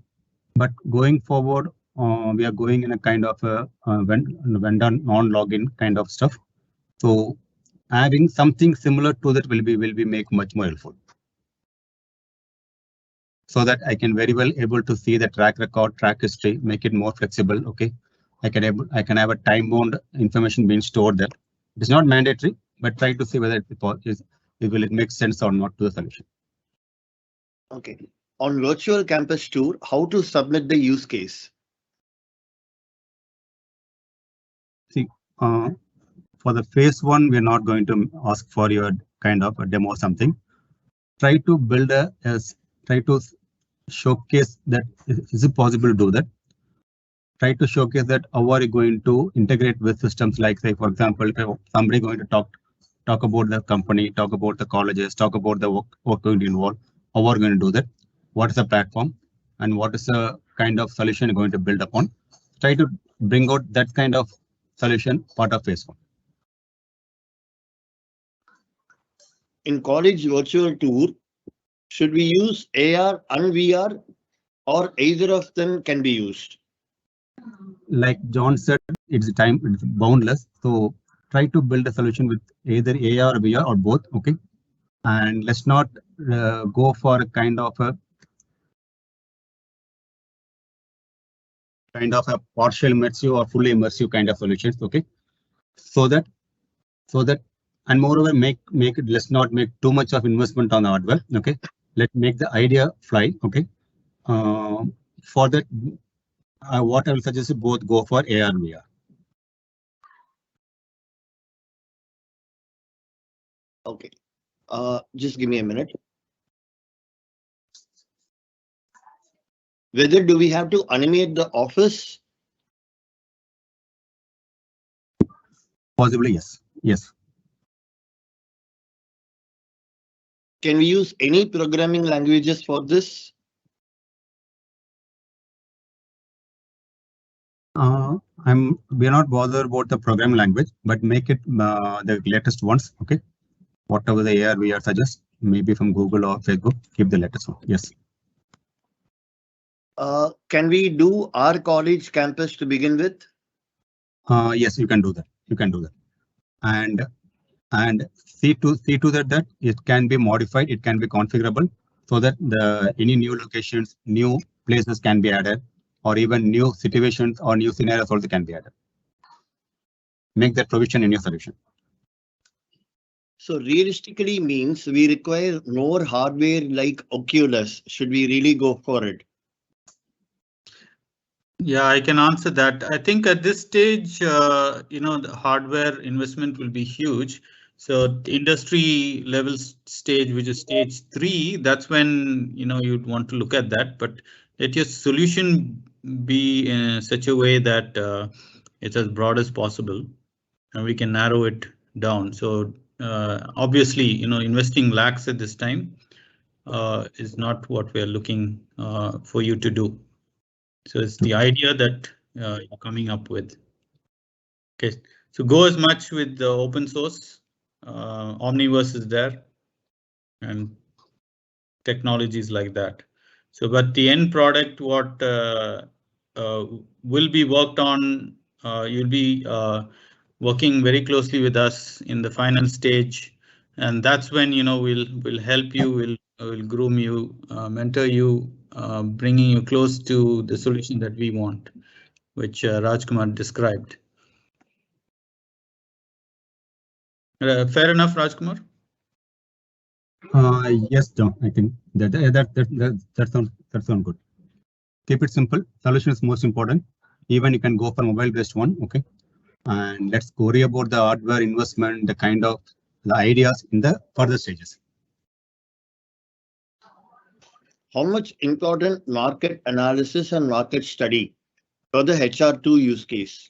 but going forward, we are going in a kind of a vendor non-login kind of stuff. So having something similar to that will be make much more helpful. So that I can very well able to see the track record, track history, make it more flexible. Okay, I can have a time-bound information being stored there. It is not mandatory, but try to see whether will it make sense or not to the solution. Okay. On virtual campus tour, how to submit the use case? See, for the phase 1, we're not going to ask for your kind of a demo or something. Try to build try to showcase that is it possible to do that. Try to showcase that how are you going to integrate with systems like, say, for example, if somebody going to talk about the company, talk about the colleges, talk about the work going to involve, how are you going to do that? What is the platform and what is the kind of solution you're going to build upon? Try to bring out that kind of solution part of phase 1. In college virtual tour, should we use AR and VR or either of them can be used? Like John said, it's boundless. So try to build a solution with either AR or VR or both. Okay. And let's not go for a kind of a partial immersive or fully immersive kind of solutions. Okay. So that and moreover make it, let's not make too much of investment on the hardware. Okay. Let's make the idea fly. Okay. For that, what I will suggest is both go for AR and VR. Okay. Just give me a minute. Whether do we have to animate the office? Possibly, yes. Yes. Can we use any programming languages for this? We're not bothered about the programming language, but make it the latest ones. Okay. Whatever the AR VR suggests, maybe from Google or Facebook, keep the latest one. Yes. Can we do our college campus to begin with? Yes, you can do that. You can do that. And see to that it can be modified, it can be configurable so that any new locations, new places can be added, or even new situations or new scenarios also can be added. Make that provision in your solution. So realistically means we require more hardware like Oculus. Should we really go for it? Yeah, I can answer that. I think at this stage, the hardware investment will be huge. So the industry level stage, which is stage 3, that's when you'd want to look at that. But let your solution be in such a way that it's as broad as possible, and we can narrow it down. So obviously, investing lakhs at this time is not what we are looking for you to do. So it's the idea that you're coming up with. Okay, so go as much with the open source. Omniverse is there, and technologies like that. So, but the end product, what will be worked on, you'll be working very closely with us in the final stage, and that's when we'll help you, we'll groom you, mentor you, bringing you close to the solution that we want, which Rajkumar described. Fair enough, Rajkumar? Yes, John. I think that sounds good. Keep it simple. Solution is most important. Even you can go for mobile-based one. Okay, and let's worry about the hardware investment, the kind of the ideas in the further stages. How much important market analysis and market study for the HR2 use case?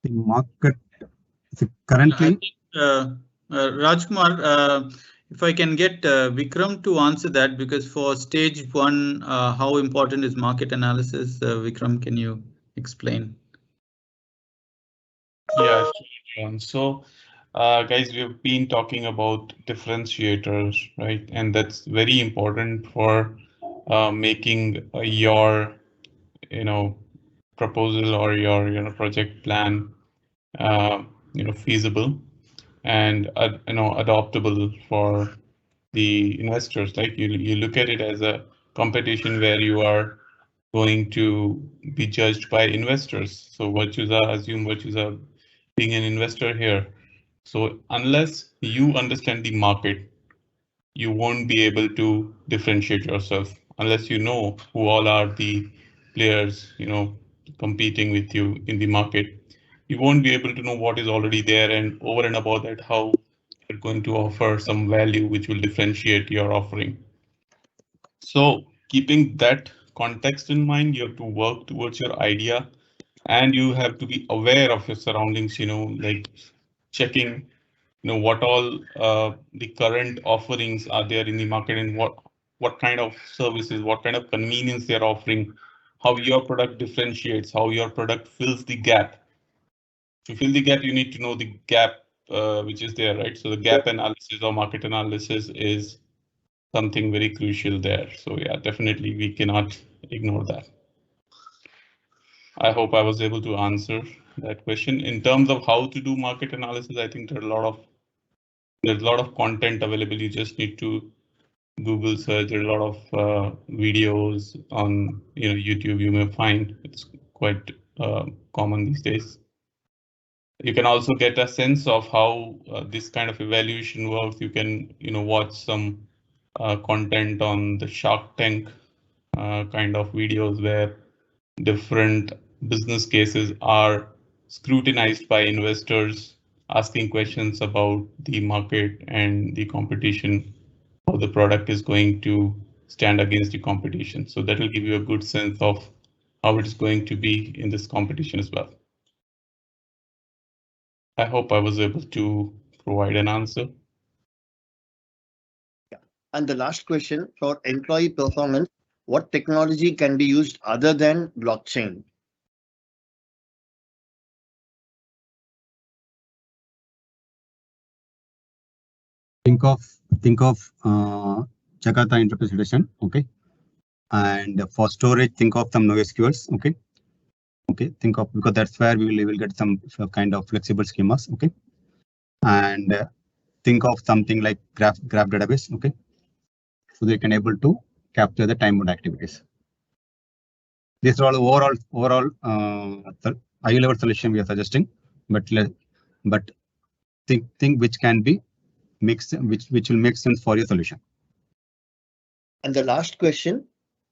The market currently. Rajkumar, if I can get Vikram to answer that, because for stage 1, how important is market analysis? Vikram, can you explain? Yeah, sure. So, guys, we've been talking about differentiators, right? And that's very important for making your, proposal or your, project plan, feasible and adoptable for the investors. Like you look at it as a competition where you are going to be judged by investors. So assume Virtusa being an investor here. So unless you understand the market, you won't be able to differentiate yourself unless you know who all are the players, competing with you in the market. You won't be able to know what is already there, and over and above that, how you're going to offer some value which will differentiate your offering. So keeping that context in mind, you have to work towards your idea, and you have to be aware of your surroundings, like checking, what all the current offerings are there in the market, and what kind of services, what kind of convenience they're offering, how your product differentiates, how your product fills the gap. To fill the gap, you need to know the gap which is there, right? So the gap analysis or market analysis is something very crucial there. So yeah, definitely we cannot ignore that. I hope I was able to answer that question. In terms of how to do market analysis, I think there's a lot of content available. You just need to Google search. There are a lot of videos on YouTube. You may find it's quite common these days. You can also get a sense of how this kind of evaluation works. You can watch some content on the Shark Tank kind of videos where different business cases are scrutinized by investors, asking questions about the market and the competition, how the product is going to stand against the competition. So that will give you a good sense of how it is going to be in this competition as well. I hope I was able to provide an answer. Yeah. And the last question for employee performance, what technology can be used other than blockchain? Think of Jakarta Enterprise Edition, okay? And for storage, think of some NoSQLs, okay? Think of, because that's where we will get some kind of flexible schemas, okay? And think of something like graph database, okay? So they can able to capture the time-bound activities. These are all overall high-level solution we are suggesting, but think which can be mixed, which will make sense for your solution. And the last question,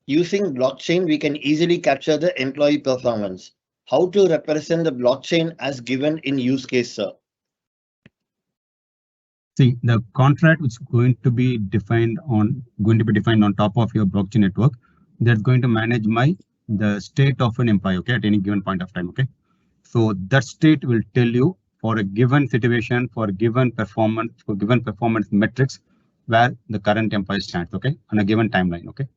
using blockchain, we can easily capture the employee performance. How to represent the blockchain as given in use case, sir? See, the contract which is going to be defined on top of your blockchain network, that's going to manage the state of an employee, okay, at any given point of time, okay? So that state will tell you for a given situation, for given performance metrics, where the current employee stands, okay, on a given timeline, okay?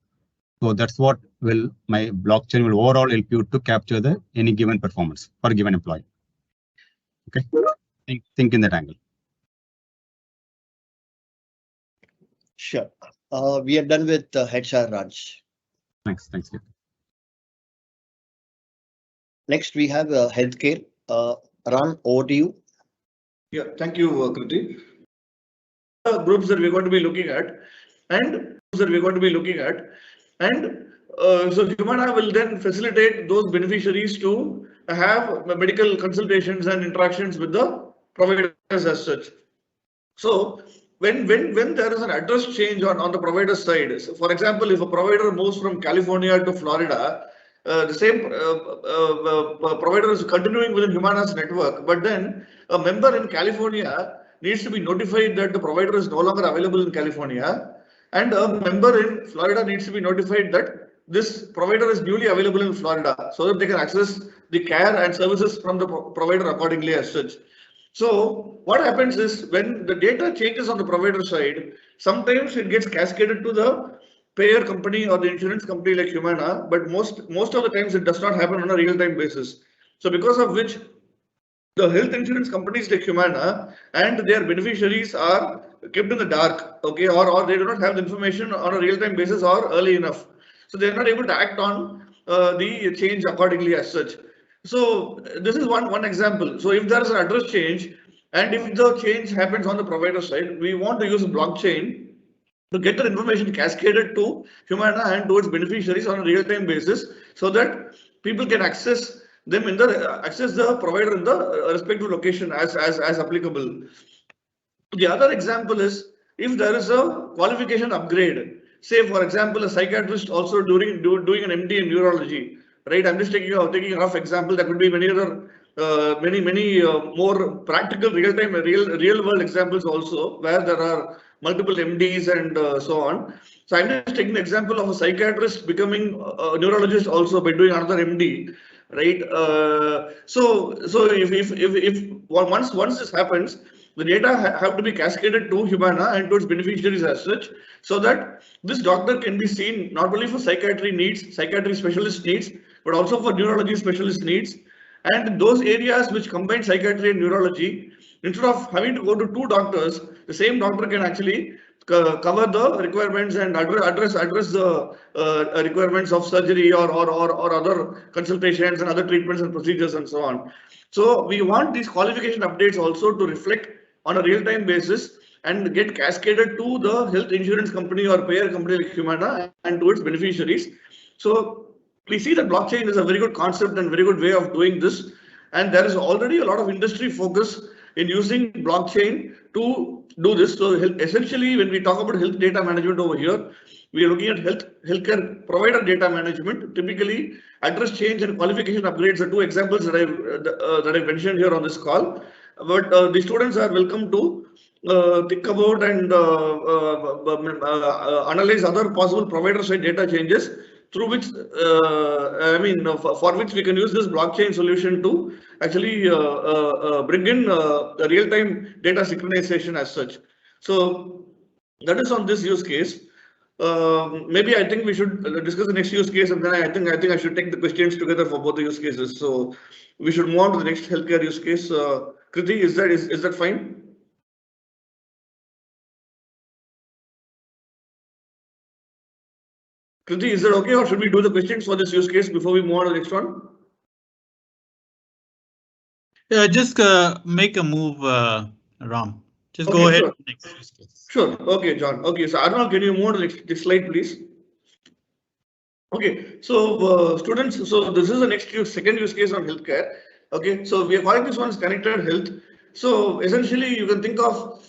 So that's what my blockchain will overall help you to capture any given performance for a given employee. Okay, think in that angle. Sure. We are done with HR, Raj. Thanks. Next, we have healthcare. Ram, over to you. Yeah, thank you, Kriti. Groups that we're going to be looking at, so Humana will then facilitate those beneficiaries to have medical consultations and interactions with the providers as such. So when there is an address change on the provider side, so for example, if a provider moves from California to Florida, the same provider is continuing within Humana's network, but then a member in California needs to be notified that the provider is no longer available in California, and a member in Florida needs to be notified that this provider is newly available in Florida, so that they can access the care and services from the provider accordingly as such. So what happens is when the data changes on the provider side, sometimes it gets cascaded to the payer company or the insurance company like Humana, but most of the times it does not happen on a real-time basis. So because of which the health insurance companies like Humana and their beneficiaries are kept in the dark, okay, or they do not have the information on a real-time basis or early enough. So they are not able to act on the change accordingly as such. So this is one example. So if there is an address change and if the change happens on the provider side, we want to use blockchain to get the information cascaded to Humana and to its beneficiaries on a real-time basis, so that people can access them in the access the provider in the respective location as applicable. The other example is if there is a qualification upgrade. Say for example, a psychiatrist also doing an MD in neurology, right? I'm just taking a rough example. There could be many other many more practical real world examples also where there are multiple MDs and so on. So I'm just taking the example of a psychiatrist becoming a neurologist also by doing another MD, right? So if once this happens, the data have to be cascaded to Humana and to its beneficiaries as such, so that this doctor can be seen not only for psychiatry specialist needs, but also for neurology specialist needs. And those areas which combine psychiatry and neurology, instead of having to go to two doctors, the same doctor can actually cover the requirements and address the requirements of surgery or other consultations and other treatments and procedures and so on. So we want these qualification updates also to reflect on a real-time basis and get cascaded to the health insurance company or payer company like Humana and to its beneficiaries. So we see that blockchain is a very good concept and very good way of doing this, and there is already a lot of industry focus in using blockchain to do this. So essentially, when we talk about health data management over here, we are looking at healthcare provider data management. Typically, address change and qualification upgrades are two examples that I mentioned here on this call. But the students are welcome to think about and analyze other possible provider side data changes, through which for which we can use this blockchain solution to actually bring in real-time data synchronization as such. So that is on this use case. Maybe I think we should discuss the next use case, and then I think I should take the questions together for both the use cases. So we should move on to the next healthcare use case. Kriti, is that fine? Kriti, is that okay, or should we do the questions for this use case before we move on to the next one? Yeah, just make a move, Ram. Just Okay, go ahead. Sure. Next use case. Sure. Okay, John. Okay, so Arnold, can you move on to the next slide, please? Okay, so students, so this is the second use case on healthcare. Okay, so we are calling this one connected health. So essentially, you can think of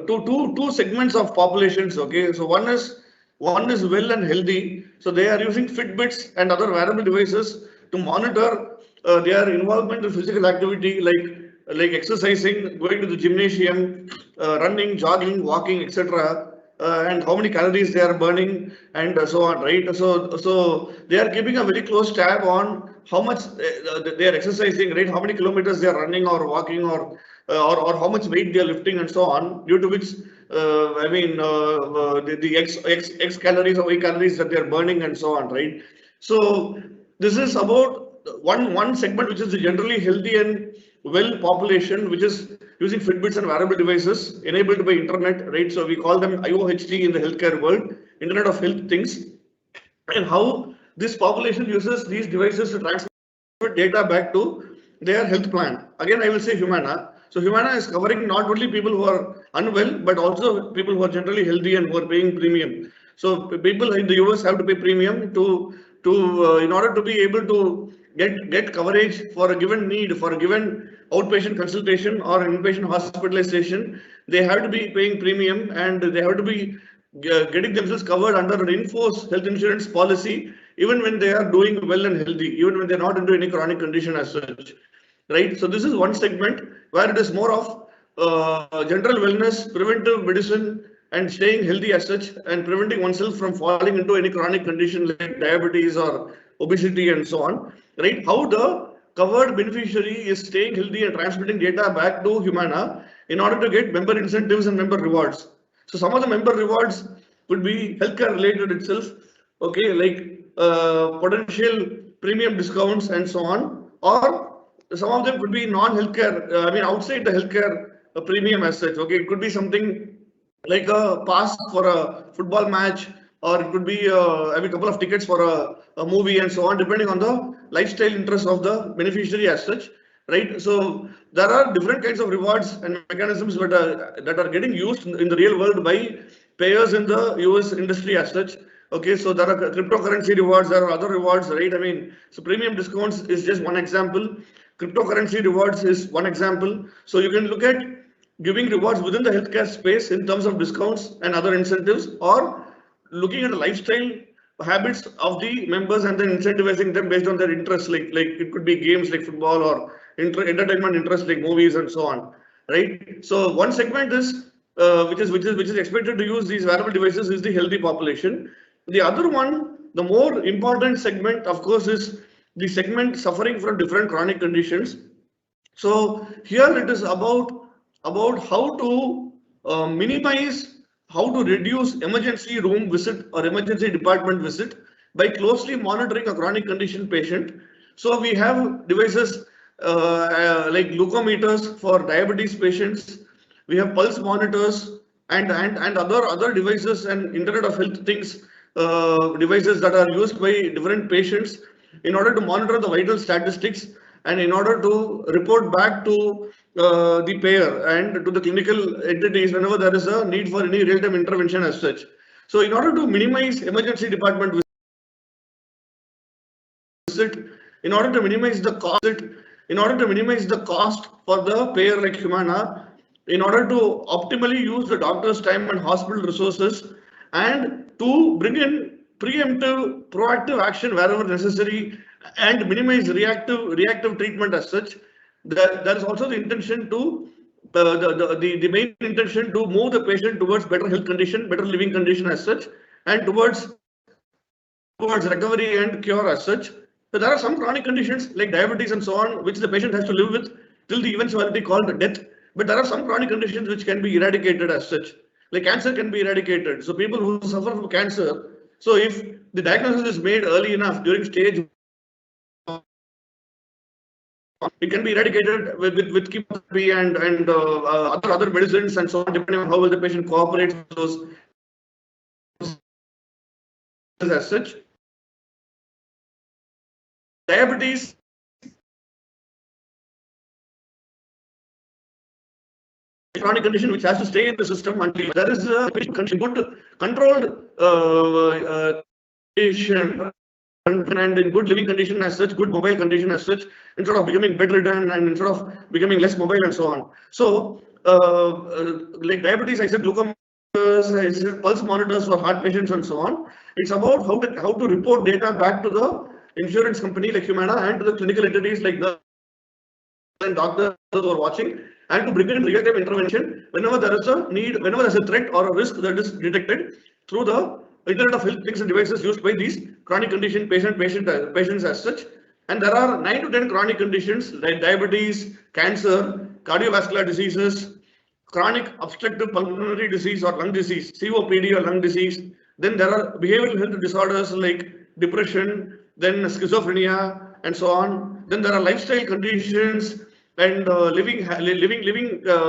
two segments of populations. Okay, so one is well and healthy. So they are using Fitbits and other wearable devices to monitor their involvement in physical activity like exercising, going to the gymnasium, running, jogging, walking, etc. And how many calories they are burning and so on, right? So they are keeping a very close tab on how much they are exercising, right? How many kilometers they are running or walking, or how much weight they are lifting and so on, due to which the X calories or Y calories that they are burning and so on, right? So this is about one segment, which is the generally healthy and well population, which is using Fitbits and wearable devices enabled by internet, right? So we call them IoHT in the healthcare world, Internet of Health Things, and how this population uses these devices to transfer data back to their health plan. Again, I will say Humana. So Humana is covering not only people who are unwell, but also people who are generally healthy and who are paying premium. So people in the US have to pay premium to in order to be able to get coverage for a given need, for a given outpatient consultation or an inpatient hospitalization. They have to be paying premium, and they have to be getting themselves covered under an in-force health insurance policy even when they are doing well and healthy, even when they're not into any chronic condition as such, right? So this is one segment where it is more of general wellness, preventive medicine, and staying healthy as such, and preventing oneself from falling into any chronic condition like diabetes or obesity and so on, right? How the covered beneficiary is staying healthy and transmitting data back to Humana in order to get member incentives and member rewards. So some of the member rewards could be healthcare related itself, okay, like potential premium discounts and so on, or some of them could be non-healthcare, I mean outside the healthcare premium as such, okay. It could be something like a pass for a football match, or it could be a couple of tickets for a movie and so on, depending on the lifestyle interests of the beneficiary as such, right? So there are different kinds of rewards and mechanisms that are getting used in the real world by payers in the US industry as such. Okay, so there are cryptocurrency rewards, there are other rewards, right? I mean, so premium discounts is just one example. Cryptocurrency rewards is one example. So you can look at giving rewards within the healthcare space in terms of discounts and other incentives, or looking at the lifestyle habits of the members and then incentivizing them based on their interests, like it could be games like football, or entertainment interests like movies and so on, right? So one segment is which is expected to use these wearable devices is the healthy population. The other one, the more important segment, of course, is the segment suffering from different chronic conditions. So here it is about how to minimize, how to reduce emergency room visit or emergency department visit by closely monitoring a chronic condition patient. So we have devices like glucometers for diabetes patients. We have pulse monitors and other devices and Internet of Health things devices that are used by different patients in order to monitor the vital statistics and in order to report back to the payer and to the clinical entities whenever there is a need for any real-time intervention as such. So in order to minimize emergency department visit, in order to minimize the cost for the payer like Humana, in order to optimally use the doctor's time and hospital resources, and to bring in preemptive, proactive action wherever necessary, and minimize reactive treatment as such. There is also the intention to the main intention to move the patient towards better health condition, better living condition as such, and towards recovery and cure as such. So there are some chronic conditions like diabetes and so on, which the patient has to live with till the eventuality called death. But there are some chronic conditions which can be eradicated as such, like cancer can be eradicated. So people who suffer from cancer, so if the diagnosis is made early enough during stage, it can be eradicated with chemotherapy and other medicines and so on, depending on how well the patient cooperates with those as such. Diabetes chronic condition which has to stay in the system until there is a good controlled condition and in good living condition as such, good mobile condition as such, instead of becoming bedridden and instead of becoming less mobile and so on. So like diabetes, I said glucometers, I said pulse monitors for heart patients and so on. It's about how to report data back to the insurance company like Humana and to the clinical entities like the doctors who are watching, and to bring in real-time intervention whenever there is a need, whenever there is a threat or a risk that is detected through the Internet of Health things and devices used by these chronic condition patients as such. And there are 9 to 10 chronic conditions like diabetes, cancer, cardiovascular diseases, chronic obstructive pulmonary disease or lung disease, COPD or lung disease. Then there are behavioral health disorders like depression, then schizophrenia and so on. Then there are lifestyle conditions and living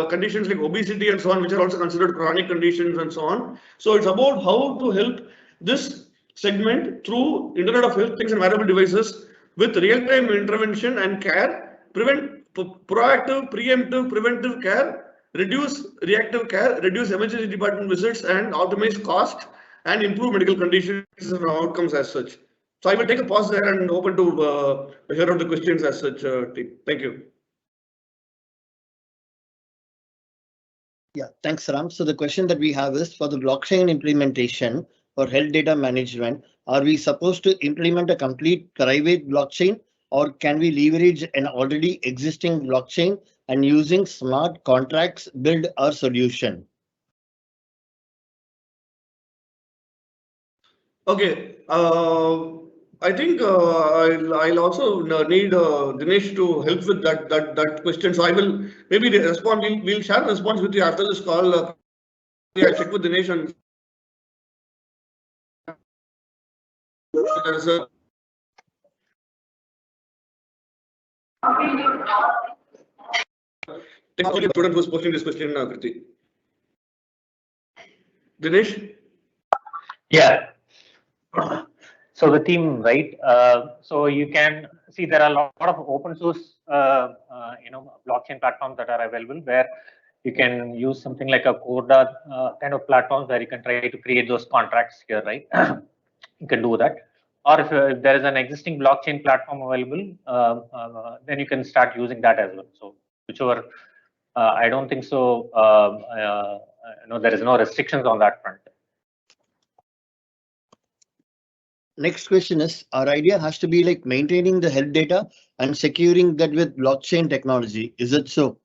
conditions like obesity and so on, which are also considered chronic conditions and so on. So it's about how to help this segment through Internet of Health things and wearable devices with real-time intervention and care, proactive, preemptive, preventive care, reduce reactive care, reduce emergency department visits, and optimize cost and improve medical conditions and outcomes as such. So I will take a pause there and open to hear out the questions as such. Thank you. Yeah, thanks, Ram. So the question that we have is for the blockchain implementation, for health data management, are we supposed to implement a complete private blockchain, or can we leverage an already existing blockchain and using smart contracts build our solution? Okay. I think I'll also need Dinesh to help with that question. So I will maybe respond. We'll share a response with you after this call. I'll check with Dinesh and technology student who's posting this question, Kriti. Dinesh? Yeah. So the team, right? So you can see there are a lot of open source, blockchain platforms that are available where you can use something like a Corda kind of platforms where you can try to create those contracts here, right? You can do that. Or if there is an existing blockchain platform available, then you can start using that as well. So whichever, I don't think so. There is no restrictions on that front. Next question is, our idea has to be like maintaining the health data and securing that with blockchain technology. Is it so?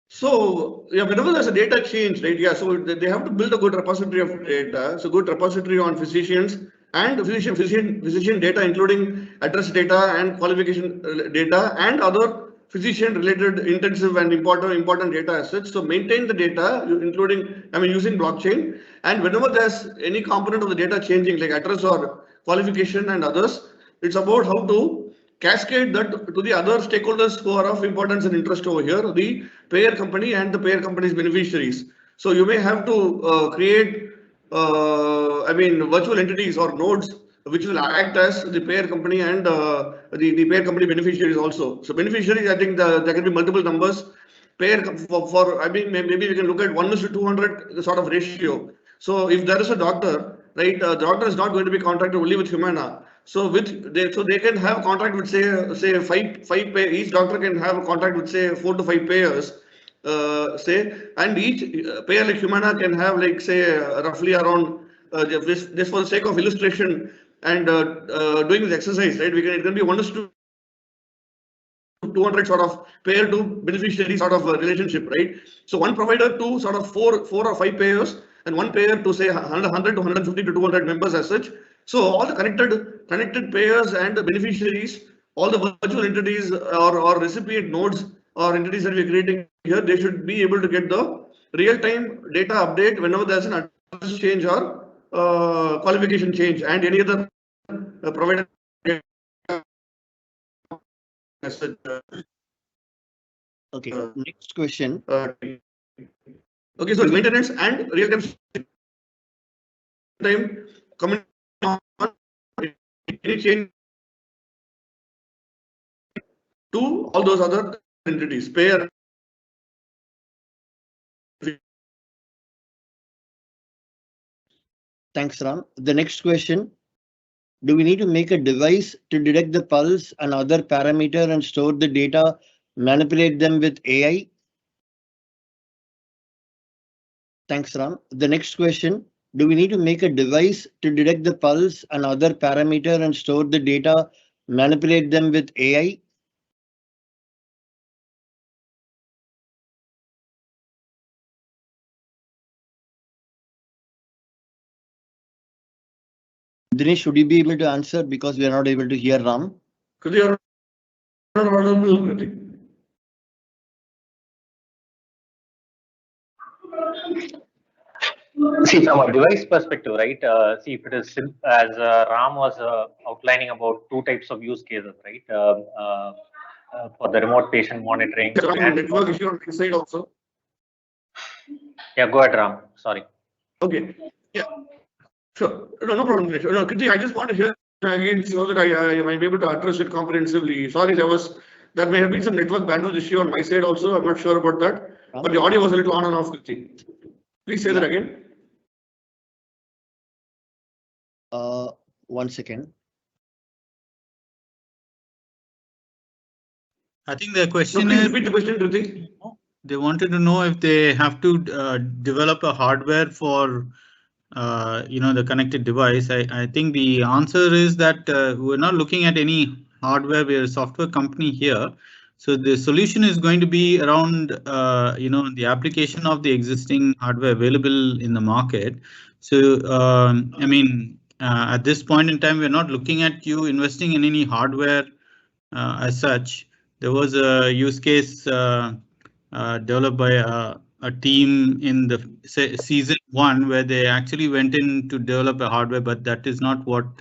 So yeah, whenever there's a data change, right? Yeah, so they have to build a good repository of data. So good repository on physicians and physician data, including address data and qualification data and other physician related intensive and important data assets. So maintain the data, including, using blockchain. And whenever there's any component of the data changing, like address or qualification and others, it's about how to cascade that to the other stakeholders who are of importance and interest over here, the payer company and the payer company's beneficiaries. So you may have to create, virtual entities or nodes which will act as the payer company and the payer company beneficiaries also. So beneficiaries, I think there can be multiple numbers. Payer maybe we can look at 1:200 sort of ratio. So if there is a doctor, right, the doctor is not going to be contracted only with Humana. So they can have a contract with say five pay. Each doctor can have a contract with say 4 to 5 payers. And each payer like Humana can have like say roughly around just for the sake of illustration and doing this exercise, right? It can be 1:200 sort of payer to beneficiary sort of relationship, right? So one provider to sort of four or 5 payers, and one payer to say 100 to 150 to 200 members as such. So all the connected payers and the beneficiaries, all the virtual entities or recipient nodes or entities that we're creating here, they should be able to get the real-time data update whenever there's an address change or qualification change and any other provider. Okay, next question. Okay, so maintenance and real-time comment on any change to all those other entities, payer. Thanks, Ram. The next question. Do we need to make a device to detect the pulse and other parameter and store the data, manipulate them with AI? Thanks, Ram. The next question. Do we need to make a device to detect the pulse and other parameter and store the data, manipulate them with AI? Dinesh, should you be able to answer because we are not able to hear Ram? Could you See, from a device perspective, right? See, if it is as Ram was outlining about 2 types of use cases, right? For the remote patient monitoring. Network issue on this side also. Yeah, go ahead, Ram. Sorry. Okay. Yeah. Sure. No problem. No, Kriti, I just want to hear again so that I might be able to address it comprehensively. Sorry, there may have been some network bandwidth issue on my side also. I'm not sure about that. But the audio was a little on and off, Kriti. Please say that again. 1 second. I think the question please is, repeat the question, Kriti. They wanted to know if they have to develop a hardware for the connected device. I think the answer is that we're not looking at any hardware. We're a software company here. So the solution is going to be around, the application of the existing hardware available in the market. So, at this point in time, we're not looking at you investing in any hardware as such. There was a use case developed by a team in the season 1 where they actually went in to develop a hardware, but that is not what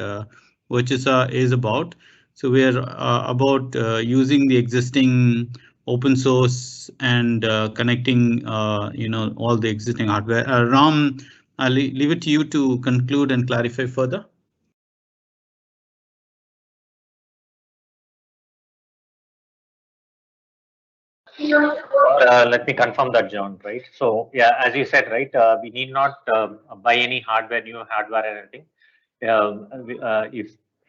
Virtusa is about. So we are about using the existing open source and connecting, all the existing hardware. Ram, I'll leave it to you to conclude and clarify further. Let me confirm that, John, right? So yeah, as you said, right, we need not buy any hardware, new hardware or anything.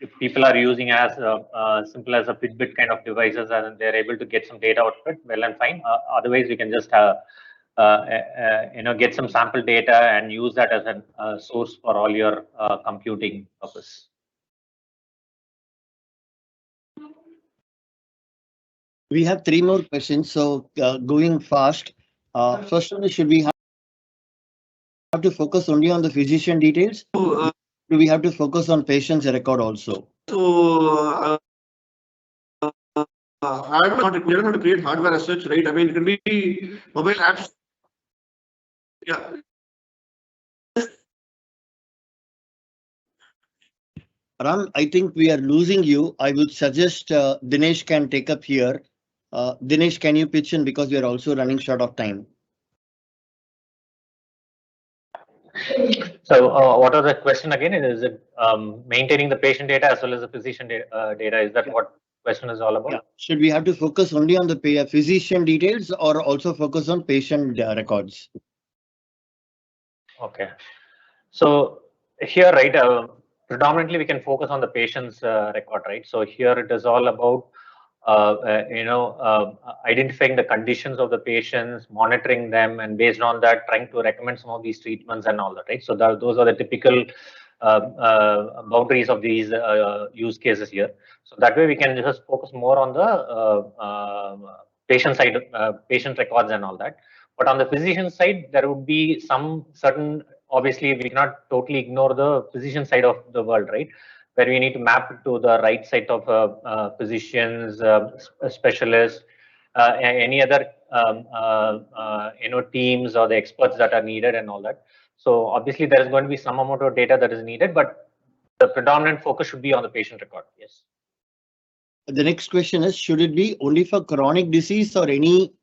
If people are using as simple as a Fitbit kind of devices and they're able to get some data out of it, well and fine. Otherwise, we can just get some sample data and use that as a source for all your computing purpose. We have 3 more questions, so going fast. First one is, should we have to focus only on the physician details? Do we have to focus on patient's record also? So hardware, we don't have to create hardware as such, right? I mean, it can be mobile apps. Yeah. Ram, I think we are losing you. I would suggest Dinesh can take up here. Dinesh, can you pitch in, because we are also running short of time? So what are the question again? Is it maintaining the patient data as well as the physician data? Is that what question is all about? Yeah. Should we have to focus only on the physician details or also focus on patient records? Okay. So here, right, predominantly we can focus on the patient's record, right? So here it is all about identifying the conditions of the patients, monitoring them, and based on that, trying to recommend some of these treatments and all that, right? So those are the typical boundaries of these use cases here. So that way we can just focus more on the patient side, patient records and all that. But on the physician side, there would be some certain, obviously we cannot totally ignore the physician side of the world, right? Where we need to map it to the right side of physicians, specialists, any other teams or the experts that are needed and all that. So obviously there is going to be some amount of data that is needed, but the predominant focus should be on the patient record. Yes. The next question is, should it be only for chronic disease or any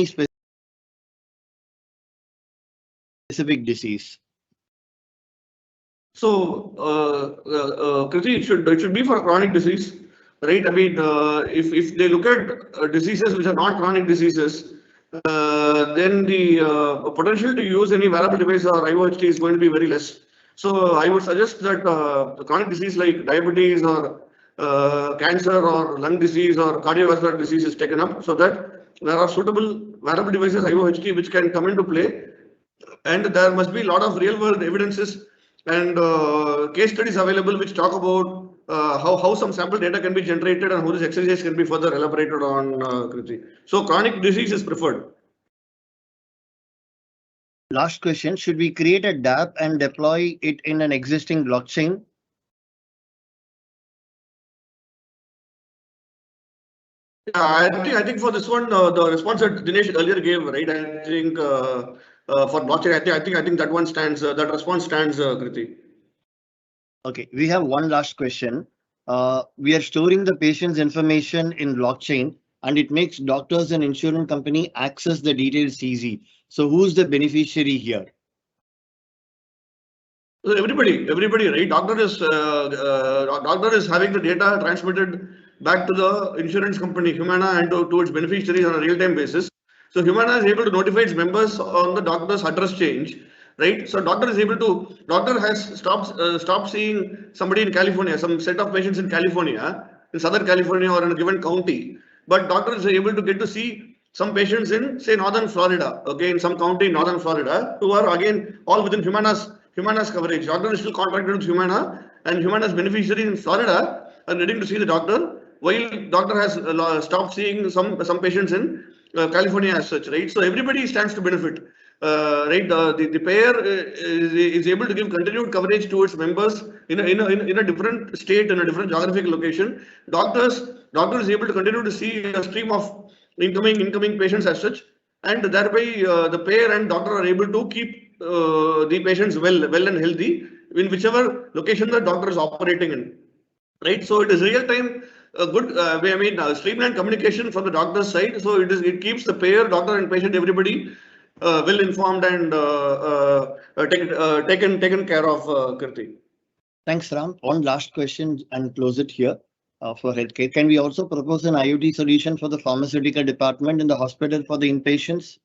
specific disease? So, Kriti, it should be for chronic disease, right? I mean, if they look at diseases which are not chronic diseases, then the potential to use any wearable device or IoT is going to be very less. So I would suggest that the chronic disease like diabetes or cancer or lung disease or cardiovascular disease is taken up, so that there are suitable wearable devices, IoT, which can come into play. And there must be a lot of real world evidences and case studies available which talk about how some sample data can be generated and how this exercise can be further elaborated on, Kriti. So chronic disease is preferred. Last question, should we create a DApp and deploy it in an existing blockchain? I think for this one, the response that Dinesh earlier gave, right? I think for blockchain, I think that one stands. That response stands, Kriti. Okay, we have one last question. We are storing the patient's information in blockchain, and it makes doctors and insurance company access the details easy. So who's the beneficiary here? Everybody, right? Doctor is having the data transmitted back to the insurance company Humana and to its beneficiaries on a real-time basis. So Humana is able to notify its members on the doctor's address change, right? So doctor has stopped seeing somebody in California, some set of patients in California, in Southern California or in a given county, but doctor is able to get to see some patients in, say, Northern Florida, okay, in some county in Northern Florida, who are again all within Humana's Humana's coverage. Doctor is still contracted with Humana, and Humana's beneficiaries in Florida are needing to see the doctor, while doctor has stopped seeing some patients in California as such, right? So everybody stands to benefit. Right, the payer is able to give continued coverage to its members in a different state, in a different geographic location. Doctor is able to continue to see a stream of incoming patients as such, and thereby the payer and doctor are able to keep the patients well and healthy in whichever location the doctor is operating in. Right, so it is real time. Good way. I mean, streamlined communication from the doctor's side. So it keeps the payer, doctor, and patient, everybody well informed and taken care of. Kirti. Thanks, Ram. One last question and close it here for healthcare. Can we also propose an IoT solution for the pharmaceutical department in the hospital for the inpatients?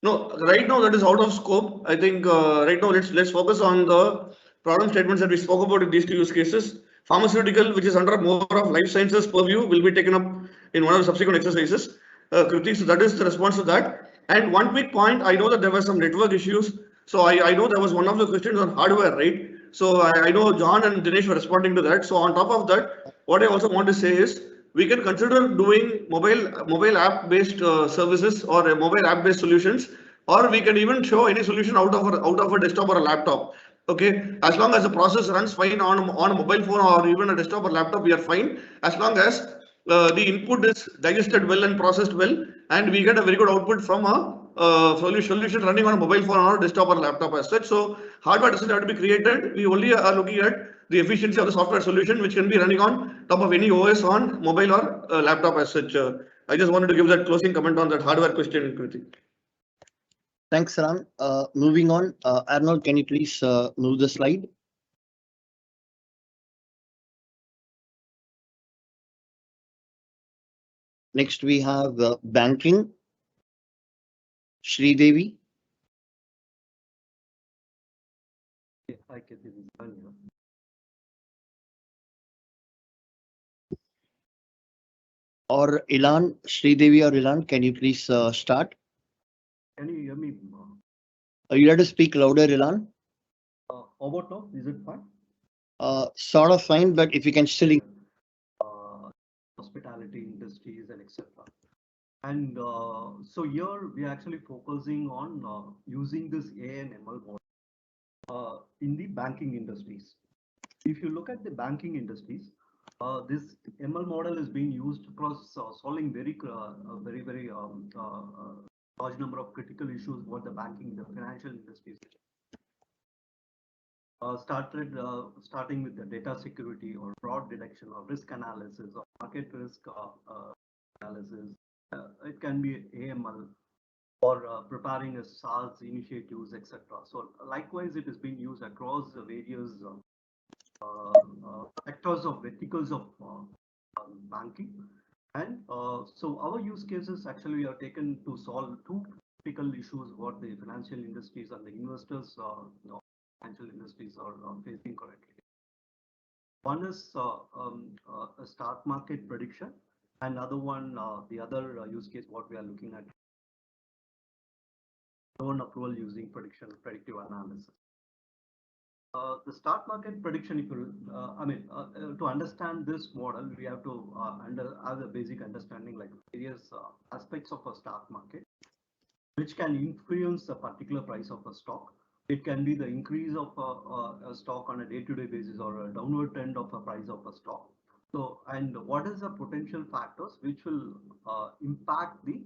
No, right now that is out of scope. I think right now let's focus on the problem statements that we spoke about in these two use cases. Pharmaceutical, which is under more of life sciences purview, will be taken up in one of the subsequent exercises. Kriti, so that is the response to that. And one quick point, I know that there were some network issues. So I know there was one of the questions on hardware, right? So I know John and Dinesh were responding to that. So on top of that, what I also want to say is we can consider doing mobile app based services or mobile app based solutions, or we can even show any solution out of a desktop or a laptop. Okay, as long as the process runs fine on a mobile phone or even a desktop or laptop, we are fine. As long as the input is digested well and processed well, and we get a very good output from a solution running on a mobile phone or desktop or laptop as such. So hardware doesn't have to be created. We only are looking at the efficiency of the software solution, which can be running on top of any OS on mobile or laptop as such. I just wanted to give that closing comment on that hardware question, Kriti. Thanks, Ram. Moving on, Arnold, can you please move the slide? Next, we have banking. Sridevi. Hi, Kirti. Or Ilan, Sridevi or Ilan, can you please start? Can you hear me? You have to speak louder, Ilan. How about now? Is it fine? Sort of fine, but if you can still. Hospitality industries and etc. And so here we are actually focusing on using this AI and ML model in the banking industries. If you look at the banking industries, this ML model is being used across solving very large number of critical issues what the banking, the financial industries. Starting with the data security or fraud detection or risk analysis or market risk analysis. It can be AML or preparing a SaaS initiatives, etc. So likewise, it is being used across the various sectors of verticals of banking. And so our use cases actually are taken to solve two critical issues what the financial industries and the investors financial industries are facing currently. One is a stock market prediction, and other one, the other use case what we are looking at, loan approval using predictive analysis. The stock market prediction, if you, to understand this model, we have to have a basic understanding like various aspects of a stock market, which can influence a particular price of a stock. It can be the increase of a stock on a day-to-day basis or a downward trend of a price of a stock. So, and what is the potential factors which will impact the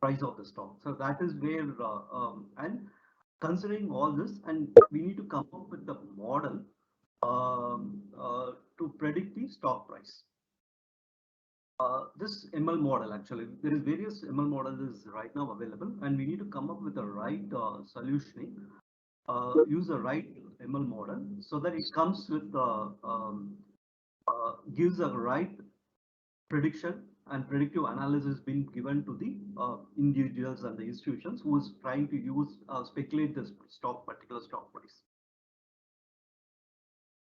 price of the stock? So that is where, and considering all this, and we need to come up with the model to predict the stock price. This ML model, actually, there is various ML models right now available, and we need to come up with the right solutioning. Use the right ML model so that it comes with gives a right prediction and predictive analysis being given to the individuals and the institutions who is trying to use speculate this particular stock price.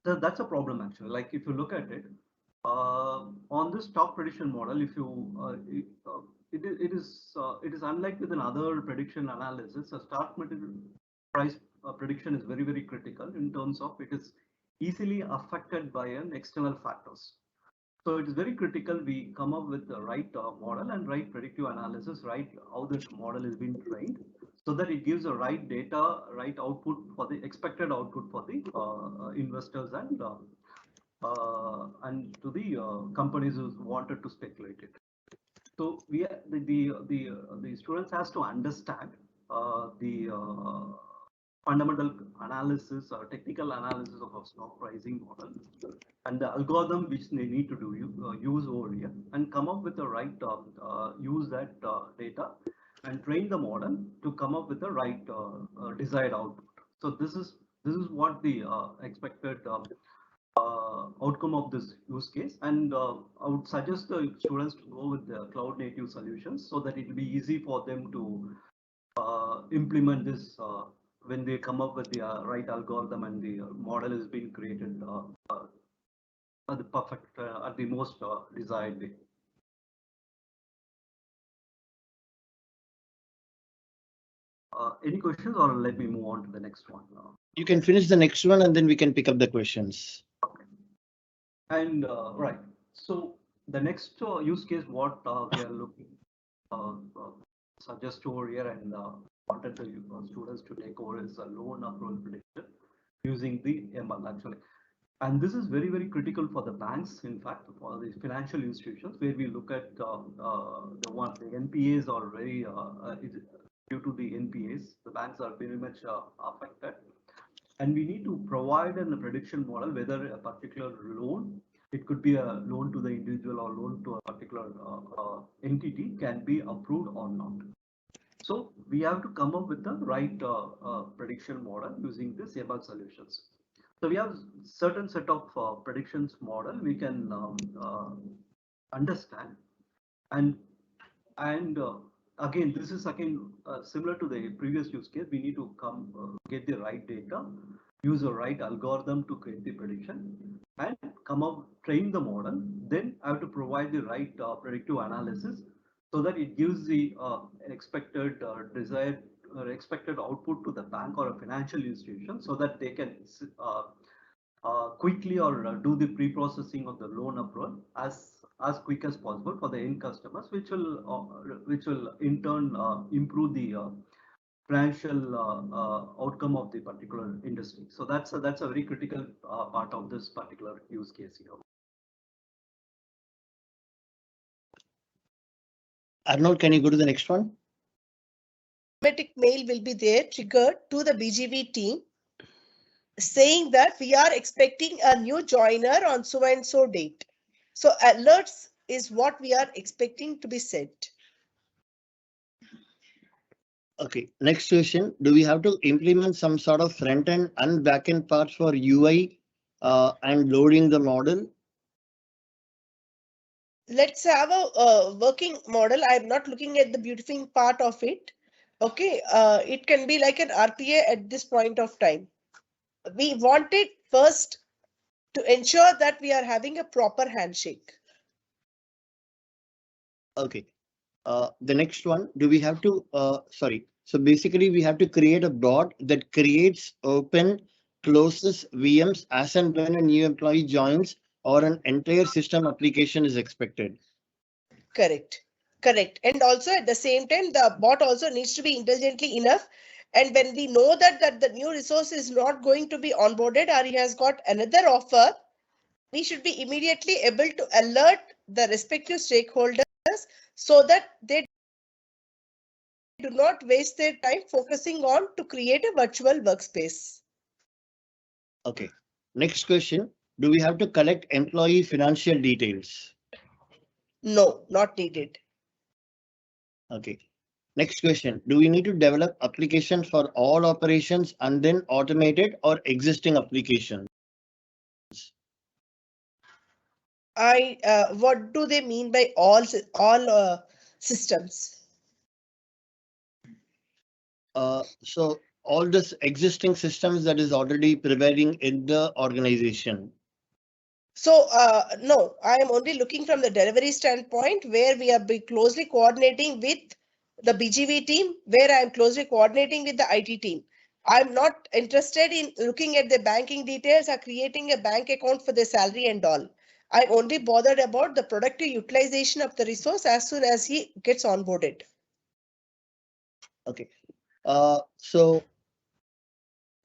So that's a problem actually. Like if you look at it on this stock prediction model, if you it is unlike with another prediction analysis. A stock material price prediction is very, very critical in terms of it is easily affected by an external factors. So it is very critical we come up with the right model and right predictive analysis, right how this model is being trained, so that it gives the right data, right output for the expected output for the investors and to the companies who wanted to speculate it. So we are, the students has to understand the fundamental analysis or technical analysis of a stock pricing model and the algorithm which they need to do use over here and come up with the right use that data and train the model to come up with the right desired output. So this is what the expected outcome of this use case, and I would suggest the students to go with the cloud native solutions so that it will be easy for them to implement this when they come up with the right algorithm and the model is being created at the perfect at the most desired way. Any questions, or let me move on to the next one? You can finish the next one and then we can pick up the questions. Okay. And right, so the next use case what we are looking suggest over here and wanted the students to take over is a loan approval prediction using the ML actually. And this is very, very critical for the banks, in fact, for the financial institutions, where we look at the NPAs are very, due to the NPAs, the banks are very much affected. And we need to provide a prediction model, whether a particular loan, it could be a loan to the individual or loan to a particular entity, can be approved or not. So we have to come up with the right prediction model using this ML solutions. So we have certain set of predictions model we can understand, and again this is again similar to the previous use case. We need to come get the right data, use the right algorithm to create the prediction, and come up train the model. Then I have to provide the right predictive analysis so that it gives the expected desired or expected output to the bank or a financial institution, so that they can quickly or do the pre-processing of the loan approval as quick as possible for the end customers, which will in turn improve the financial outcome of the particular industry. So that's a very critical part of this particular use case here. Arnold, can you go to the next one? Automatic mail will be there triggered to the BGV team saying that we are expecting a new joiner on so and so date. So alerts is what we are expecting to be sent. Okay, next question. Do we have to implement some sort of front end and back end parts for UI and loading the model? Let's have a working model. I'm not looking at the beautifying part of it. Okay, it can be like an RPA at this point of time. We want it first to ensure that we are having a proper handshake. Okay. The next one, do we have to, so basically we have to create a bot that creates, open, closes VMs as and when a new employee joins or an entire system application is expected. Correct. Correct. And also at the same time, the bot also needs to be intelligently enough. And when we know that the new resource is not going to be onboarded or he has got another offer, we should be immediately able to alert the respective stakeholders so that they do not waste their time focusing on to create a virtual workspace. Okay. Next question. Do we have to collect employee financial details? No, not needed. Okay. Next question. Do we need to develop application for all operations and then automate it or existing applications? What do they mean by all systems? So all this existing systems that is already prevailing in the organization. So no, I am only looking from the delivery standpoint where we are closely coordinating with the BGV team, where I am closely coordinating with the IT team. I'm not interested in looking at the banking details or creating a bank account for the salary and all. I'm only bothered about the productive utilization of the resource as soon as he gets onboarded. Okay. So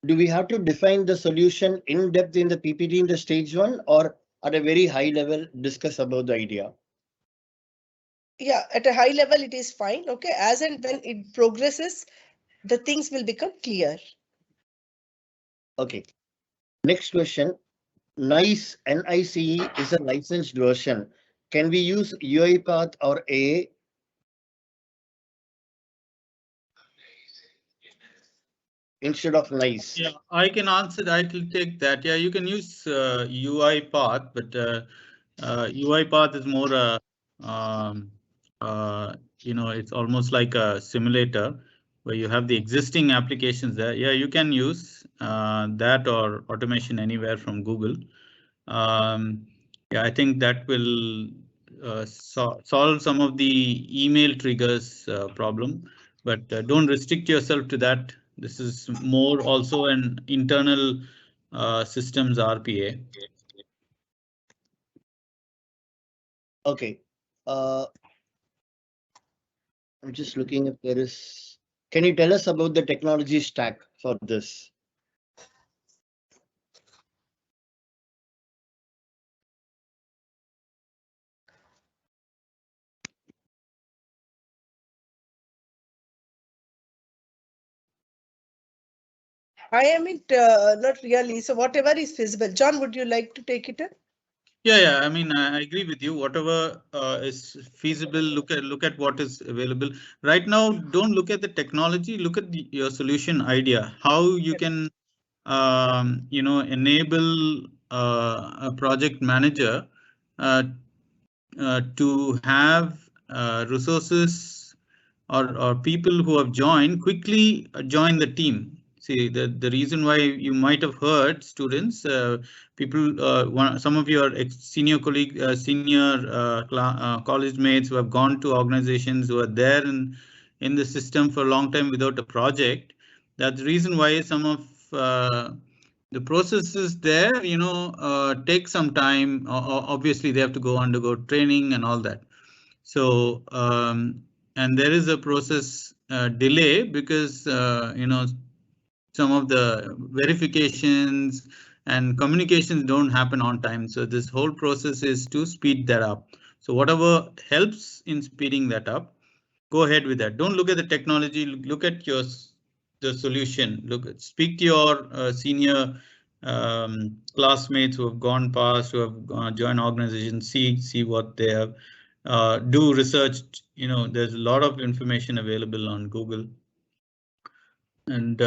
do we have to define the solution in depth in the PPT in the stage 1, or at a very high level discuss about the idea? Yeah, at a high level, it is fine. Okay. As and when it progresses, the things will become clear. Okay. Next question. NICE is a licensed version. Can we use UiPath or AA? Instead of NICE? Yeah, I can answer that. I will take that. Yeah, you can use UiPath, but UiPath is more it's almost like a simulator where you have the existing applications there. Yeah, you can use that or Automation Anywhere from Google. Yeah, I think that will solve some of the email triggers problem, but don't restrict yourself to that. This is more also an internal systems RPA. Okay. I'm just looking if there is. Can you tell us about the technology stack for this? I am not really. So whatever is feasible. John, would you like to take it up? Yeah. I mean, I agree with you. Whatever is feasible, look at what is available right now. Don't look at the technology. Look at your solution idea. How you can, enable a project manager to have resources or people who have joined quickly join the team. See, the reason why you might have heard students, people, some of your senior colleague, college mates who have gone to organizations who are there in the system for a long time without a project. That's the reason why some of the processes there, take some time. Obviously, they have to go undergo training and all that. So, and there is a process delay because, some of the verifications and communications don't happen on time. So this whole process is to speed that up. So whatever helps in speeding that up, go ahead with that. Don't look at the technology, look at the solution. Speak to your senior classmates who have gone past, who have joined organizations, see what they have. Do research. There's a lot of information available on Google. And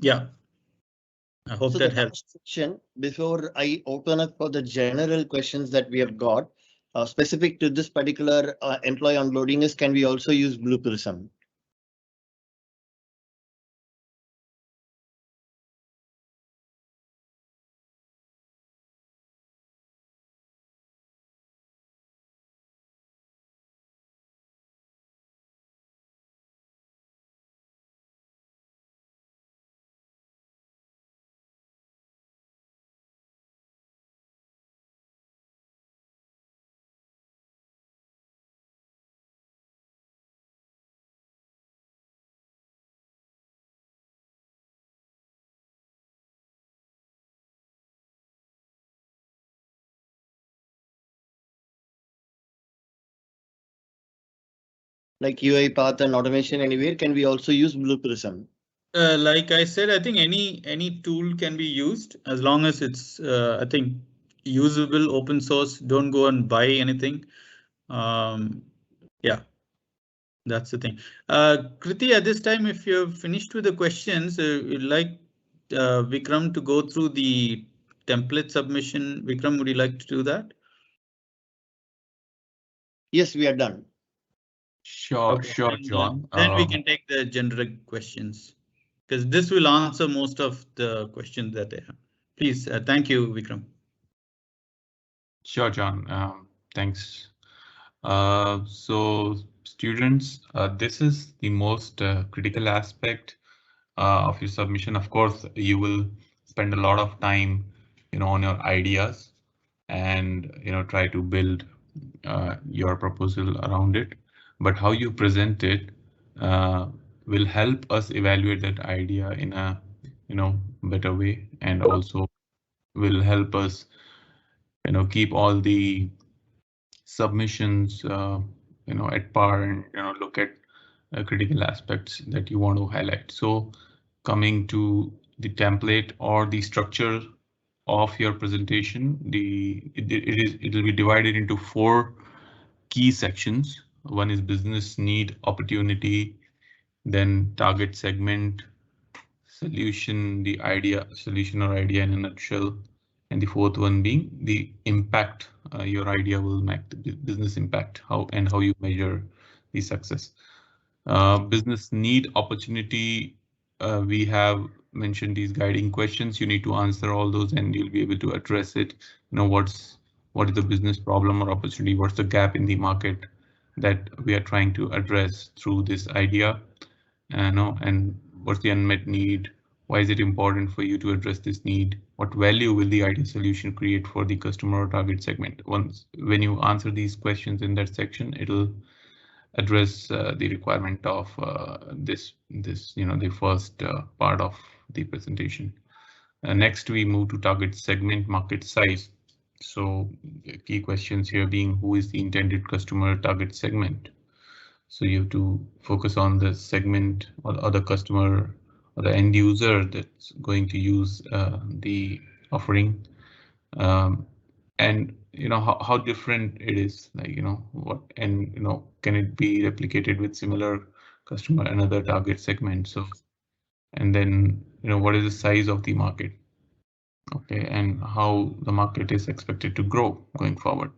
yeah, I hope that helps. Section, before I open up for the general questions that we have got, specific to this particular employee onboarding is, can we also use Blue Prism? Like UiPath and Automation Anywhere, can we also use Blue Prism? Like I said, I think any tool can be used as long as it's, I think, usable, open source. Don't go and buy anything. Yeah, that's the thing. Kriti, at this time, if you're finished with the questions, you'd like Vikram to go through the template submission. Vikram, would you like to do that? Yes, we are done. Sure, John. Then we can take the generic questions, because this will answer most of the questions that they have. Please, thank you, Vikram. Sure, John. Thanks. So students, this is the most critical aspect of your submission. Of course, you will spend a lot of time, on your ideas and, try to build your proposal around it. But how you present it will help us evaluate that idea in a, better way, and also will help us, keep all the submissions, at par, and, look at critical aspects that you want to highlight. So coming to the template or the structure of your presentation, it will be divided into 4 key sections. One is business need, opportunity, then target segment, solution, the idea, solution or idea in a nutshell, and the 4th one being the impact your idea will make, the business impact, how you measure the success. Business need, opportunity, we have mentioned these guiding questions. You need to answer all those and you'll be able to address it. What is the business problem or opportunity? What's the gap in the market that we are trying to address through this idea? And what's the unmet need? Why is it important for you to address this need? What value will the ideal solution create for the customer or target segment? When you answer these questions in that section, it'll address the requirement of this, the first part of the presentation. Next, we move to target segment, market size. So key questions here being, who is the intended customer target segment? So you have to focus on the segment or the customer or the end user that's going to use the offering, and how different it is, like what, and can it be replicated with similar customer and other target segment? So, and then what is the size of the market? Okay, and how the market is expected to grow going forward.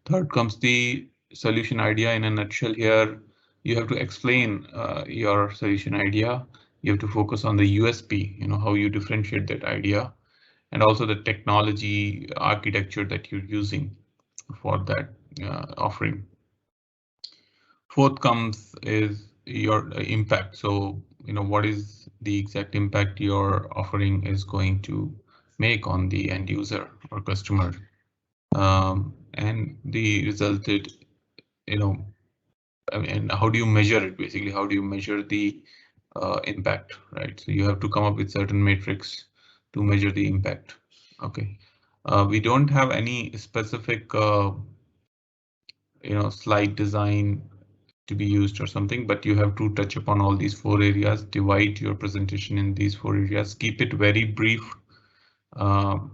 Third comes the solution idea in a nutshell. Here you have to explain your solution idea. You have to focus on the USP, how you differentiate that idea, and also the technology architecture that you're using for that offering. Fourth comes is your impact. So what is the exact impact your offering is going to make on the end user or customer, and the resulted, and how do you measure it? Basically, how do you measure the impact, right? So you have to come up with certain metrics to measure the impact. Okay, we don't have any specific slide design to be used or something, but you have to touch upon all these 4 areas, divide your presentation in these 4 areas, keep it very brief.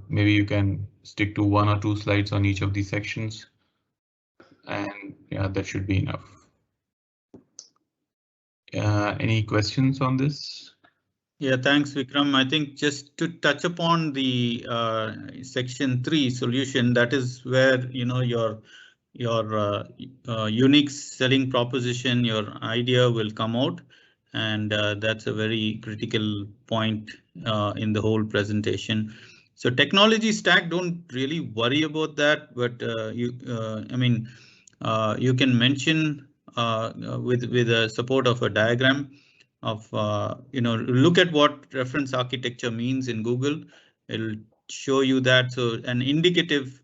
Maybe you can stick to 1 or 2 slides on each of these sections, and yeah, that should be enough. Any questions on this? Yeah, thanks, Vikram. I think just to touch upon the section 3 solution, that is where your unique selling proposition, your idea will come out, and that's a very critical point in the whole presentation. So technology stack, don't really worry about that, but you can mention with the support of a diagram of look at what reference architecture means in Google. It'll show you that. So an indicative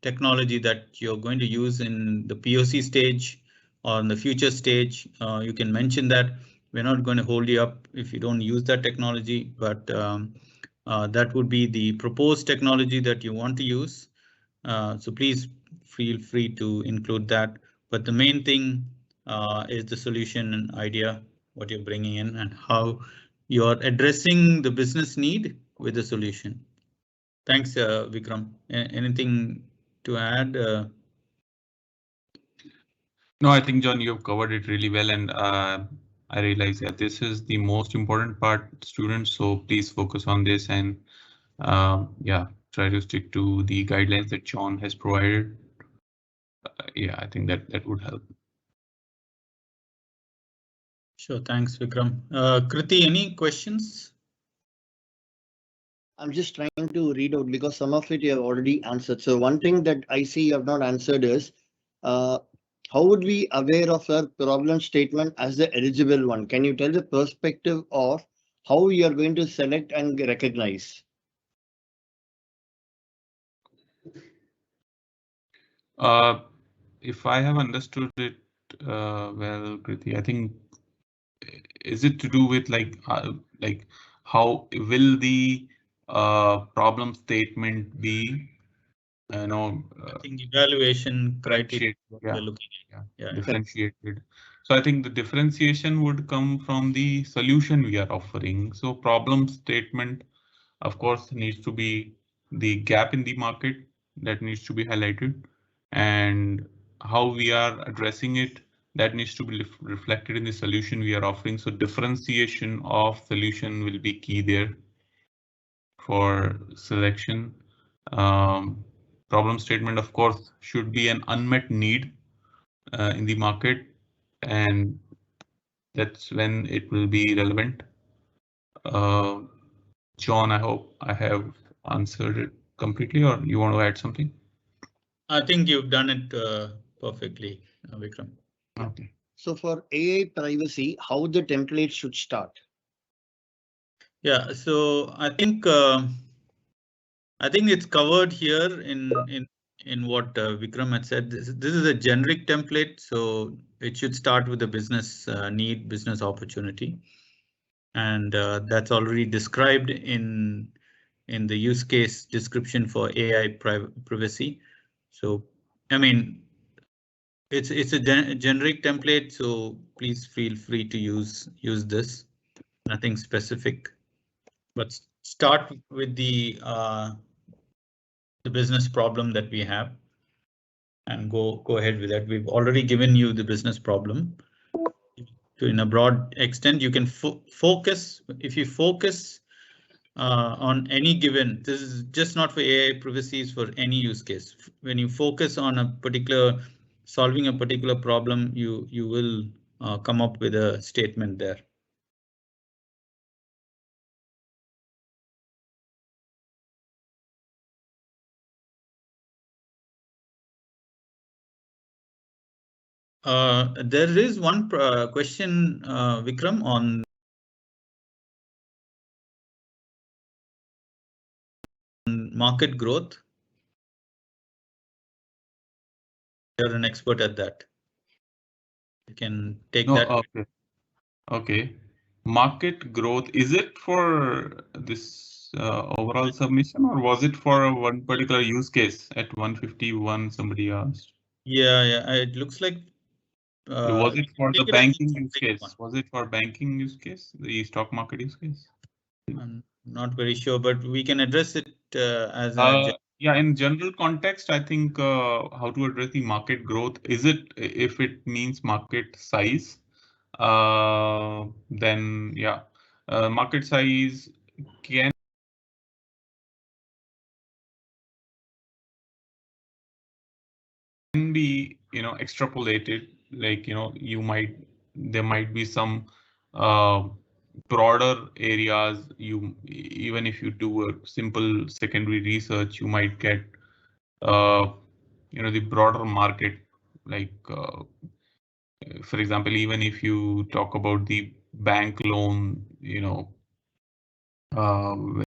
technology that you're going to use in the POC stage or in the future stage, you can mention that. We're not going to hold you up if you don't use that technology, but that would be the proposed technology that you want to use. So please feel free to include that. But the main thing is the solution and idea, what you're bringing in and how you're addressing the business need with the solution. Thanks, Vikram. Anything to add? No, I think, John, you've covered it really well, and I realize that this is the most important part, students. So please focus on this, and yeah, try to stick to the guidelines that John has provided. Yeah, I think that would help. Sure, thanks, Vikram. Kriti, any questions? I'm just trying to read out because some of it you have already answered. So one thing that I see you have not answered is how would we aware of our problem statement as the eligible one? Can you tell the perspective of how we are going to select and recognize? If I have understood it well, Kriti, I think is it to do with like how will the problem statement be, I think evaluation criteria we're looking at. Yeah. Differentiated. So I think the differentiation would come from the solution we are offering. So problem statement, of course, needs to be the gap in the market that needs to be highlighted, and how we are addressing it, that needs to be reflected in the solution we are offering. So differentiation of solution will be key there for selection. Problem statement, of course, should be an unmet need in the market, and that's when it will be relevant. John, I hope I have answered it completely, or you want to add something? I think you've done it perfectly, Vikram. Okay. So for AI privacy, how the template should start? Yeah, so I think it's covered here in what Vikram had said. This is a generic template, so it should start with the business need, business opportunity, and that's already described in the use case description for AI privacy. So, I mean, it's a generic template, so please feel free to use this. Nothing specific, but start with the business problem that we have, and go ahead with that. We've already given you the business problem. In a broad extent, you can focus. If you focus on any given, this is just not for AI privacy, is for any use case. When you focus on a particular solving a particular problem, you will come up with a statement there. There is one question, Vikram, on market growth. You're an expert at that. You can take that. Okay. Okay. Market growth, is it for this overall submission, or was it for one particular use case at 151 somebody asked? Yeah, it looks like. Was it for the banking use case? Was it for banking use case, the stock market use case? I'm not very sure, but we can address it as yeah, in general context, I think how to address the market growth, is it if it means market size, then yeah, market size can be, extrapolated, like, there might be some broader areas. Even if you do a simple secondary research, you might get the broader market, like for example, even if you talk about the bank loan,